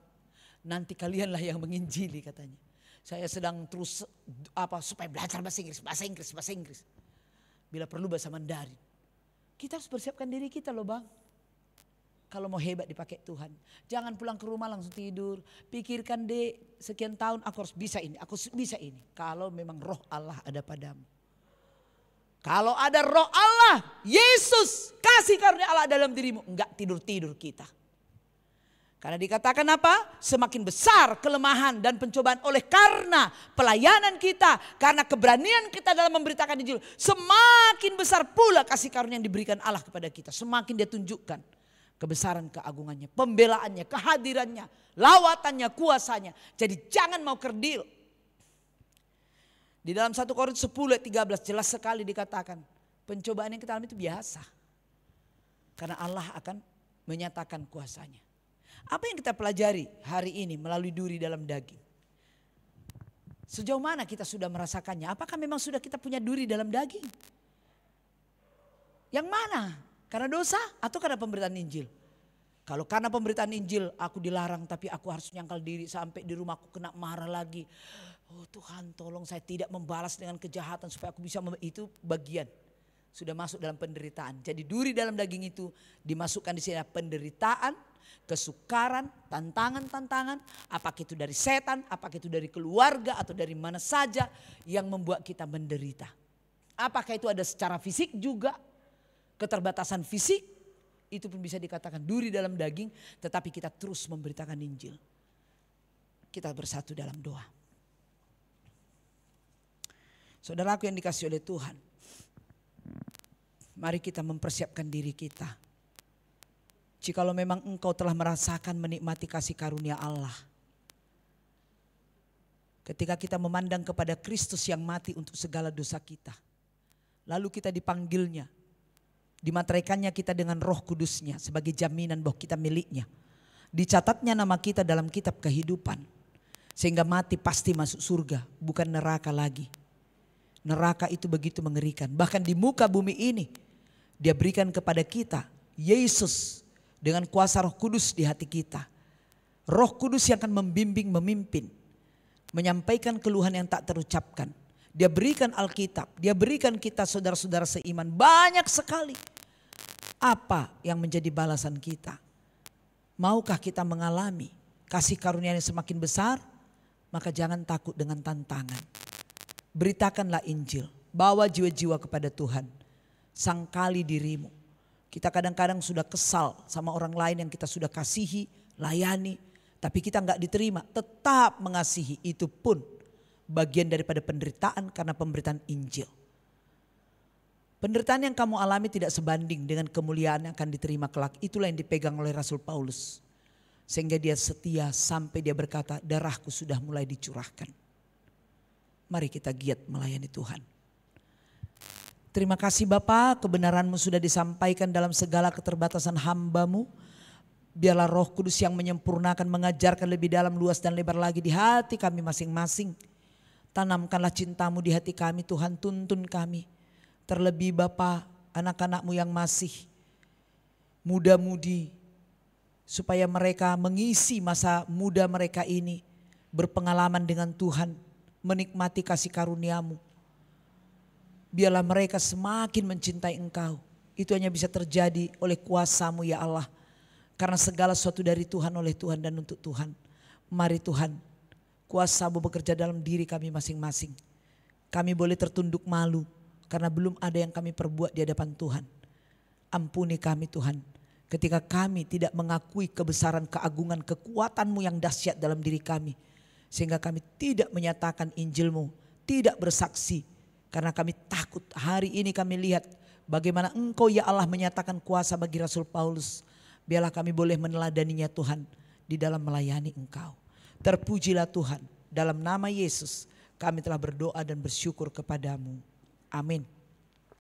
Nanti kalianlah yang menginjili katanya. Saya sedang terus supaya belajar bahasa Inggris. Bila perlu bahasa Mandarin. Kita harus persiapkan diri kita loh bang. Kalau mau hebat dipakai Tuhan. Jangan pulang ke rumah langsung tidur. Pikirkan deh sekian tahun aku harus bisa ini. Aku bisa ini. Kalau memang roh Allah ada padamu. Kalau ada roh Allah. Yesus kasih karunia Allah dalam dirimu. Enggak tidur-tidur kita. Karena dikatakan apa? Semakin besar kelemahan dan pencobaan oleh karena pelayanan kita. Karena keberanian kita dalam memberitakan Injil. Semakin besar pula kasih karunia yang diberikan Allah kepada kita. Semakin dia tunjukkan kebesaran keagungannya. Pembelaannya, kehadirannya, lawatannya, kuasanya. Jadi jangan mau kerdil. Di dalam 1 Korintus 10 ayat 13 jelas sekali dikatakan. Pencobaan yang kita alami itu biasa. Karena Allah akan menyatakan kuasanya. Apa yang kita pelajari hari ini melalui duri dalam daging? Sejauh mana kita sudah merasakannya? Apakah memang sudah kita punya duri dalam daging? Yang mana? Karena dosa atau karena pemberitaan Injil? Kalau karena pemberitaan Injil aku dilarang tapi aku harus nyangkal diri sampai di rumahku kena marah lagi. Oh Tuhan tolong saya tidak membalas dengan kejahatan supaya aku bisa itu bagian. Sudah masuk dalam penderitaan. Jadi duri dalam daging itu dimasukkan di sini penderitaan, kesukaran, tantangan-tantangan, apakah itu dari setan, apakah itu dari keluarga atau dari mana saja yang membuat kita menderita. Apakah itu ada secara fisik juga, keterbatasan fisik, Itu pun bisa dikatakan duri dalam daging, tetapi kita terus memberitakan Injil. Kita bersatu dalam doa. Saudaraku yang dikasihi oleh Tuhan, mari kita mempersiapkan diri kita. Jikalau memang engkau telah merasakan menikmati kasih karunia Allah, ketika kita memandang kepada Kristus yang mati untuk segala dosa kita, lalu kita dipanggilnya, dimateraikannya kita dengan Roh Kudusnya sebagai jaminan bahwa kita miliknya. Dicatatnya nama kita dalam kitab kehidupan, sehingga mati pasti masuk surga, bukan neraka lagi. Neraka itu begitu mengerikan. Bahkan di muka bumi ini Dia berikan kepada kita Yesus dengan kuasa Roh Kudus di hati kita. Roh Kudus yang akan membimbing, memimpin, menyampaikan keluhan yang tak terucapkan. Dia berikan Alkitab, Dia berikan kita saudara-saudara seiman banyak sekali. Apa yang menjadi balasan kita? Maukah kita mengalami kasih karunia yang semakin besar? Maka jangan takut dengan tantangan. Beritakanlah Injil, bawa jiwa-jiwa kepada Tuhan. Sangkali dirimu. Kita kadang-kadang sudah kesal sama orang lain yang kita sudah kasihi, layani, tapi kita enggak diterima. Tetap mengasihi, itu pun bagian daripada penderitaan karena pemberitaan Injil. Penderitaan yang kamu alami tidak sebanding dengan kemuliaan yang akan diterima kelak. Itulah yang dipegang oleh Rasul Paulus. Sehingga dia setia sampai dia berkata, darahku sudah mulai dicurahkan. Mari kita giat melayani Tuhan. Terima kasih Bapa, kebenaran-Mu sudah disampaikan dalam segala keterbatasan hamba-Mu. Biarlah Roh Kudus yang menyempurnakan, mengajarkan lebih dalam, luas dan lebar lagi di hati kami masing-masing. Tanamkanlah cinta-Mu di hati kami Tuhan, tuntun kami. Terlebih Bapa, anak-anak-Mu yang masih muda-mudi, supaya mereka mengisi masa muda mereka ini berpengalaman dengan Tuhan, menikmati kasih karunia-Mu. Biarlah mereka semakin mencintai Engkau. Itu hanya bisa terjadi oleh kuasa-Mu ya Allah. Karena segala sesuatu dari Tuhan, oleh Tuhan dan untuk Tuhan. Mari Tuhan, kuasa-Mu bekerja dalam diri kami masing-masing. Kami boleh tertunduk malu karena belum ada yang kami perbuat di hadapan Tuhan. Ampuni kami Tuhan, ketika kami tidak mengakui kebesaran, keagungan, kekuatan-Mu yang dahsyat dalam diri kami. Sehingga kami tidak menyatakan Injil-Mu, tidak bersaksi. Karena kami takut. Hari ini kami lihat bagaimana Engkau ya Allah menyatakan kuasa bagi Rasul Paulus. Biarlah kami boleh meneladaninya Tuhan di dalam melayani Engkau. Terpujilah Tuhan, dalam nama Yesus kami telah berdoa dan bersyukur kepadamu. Amin.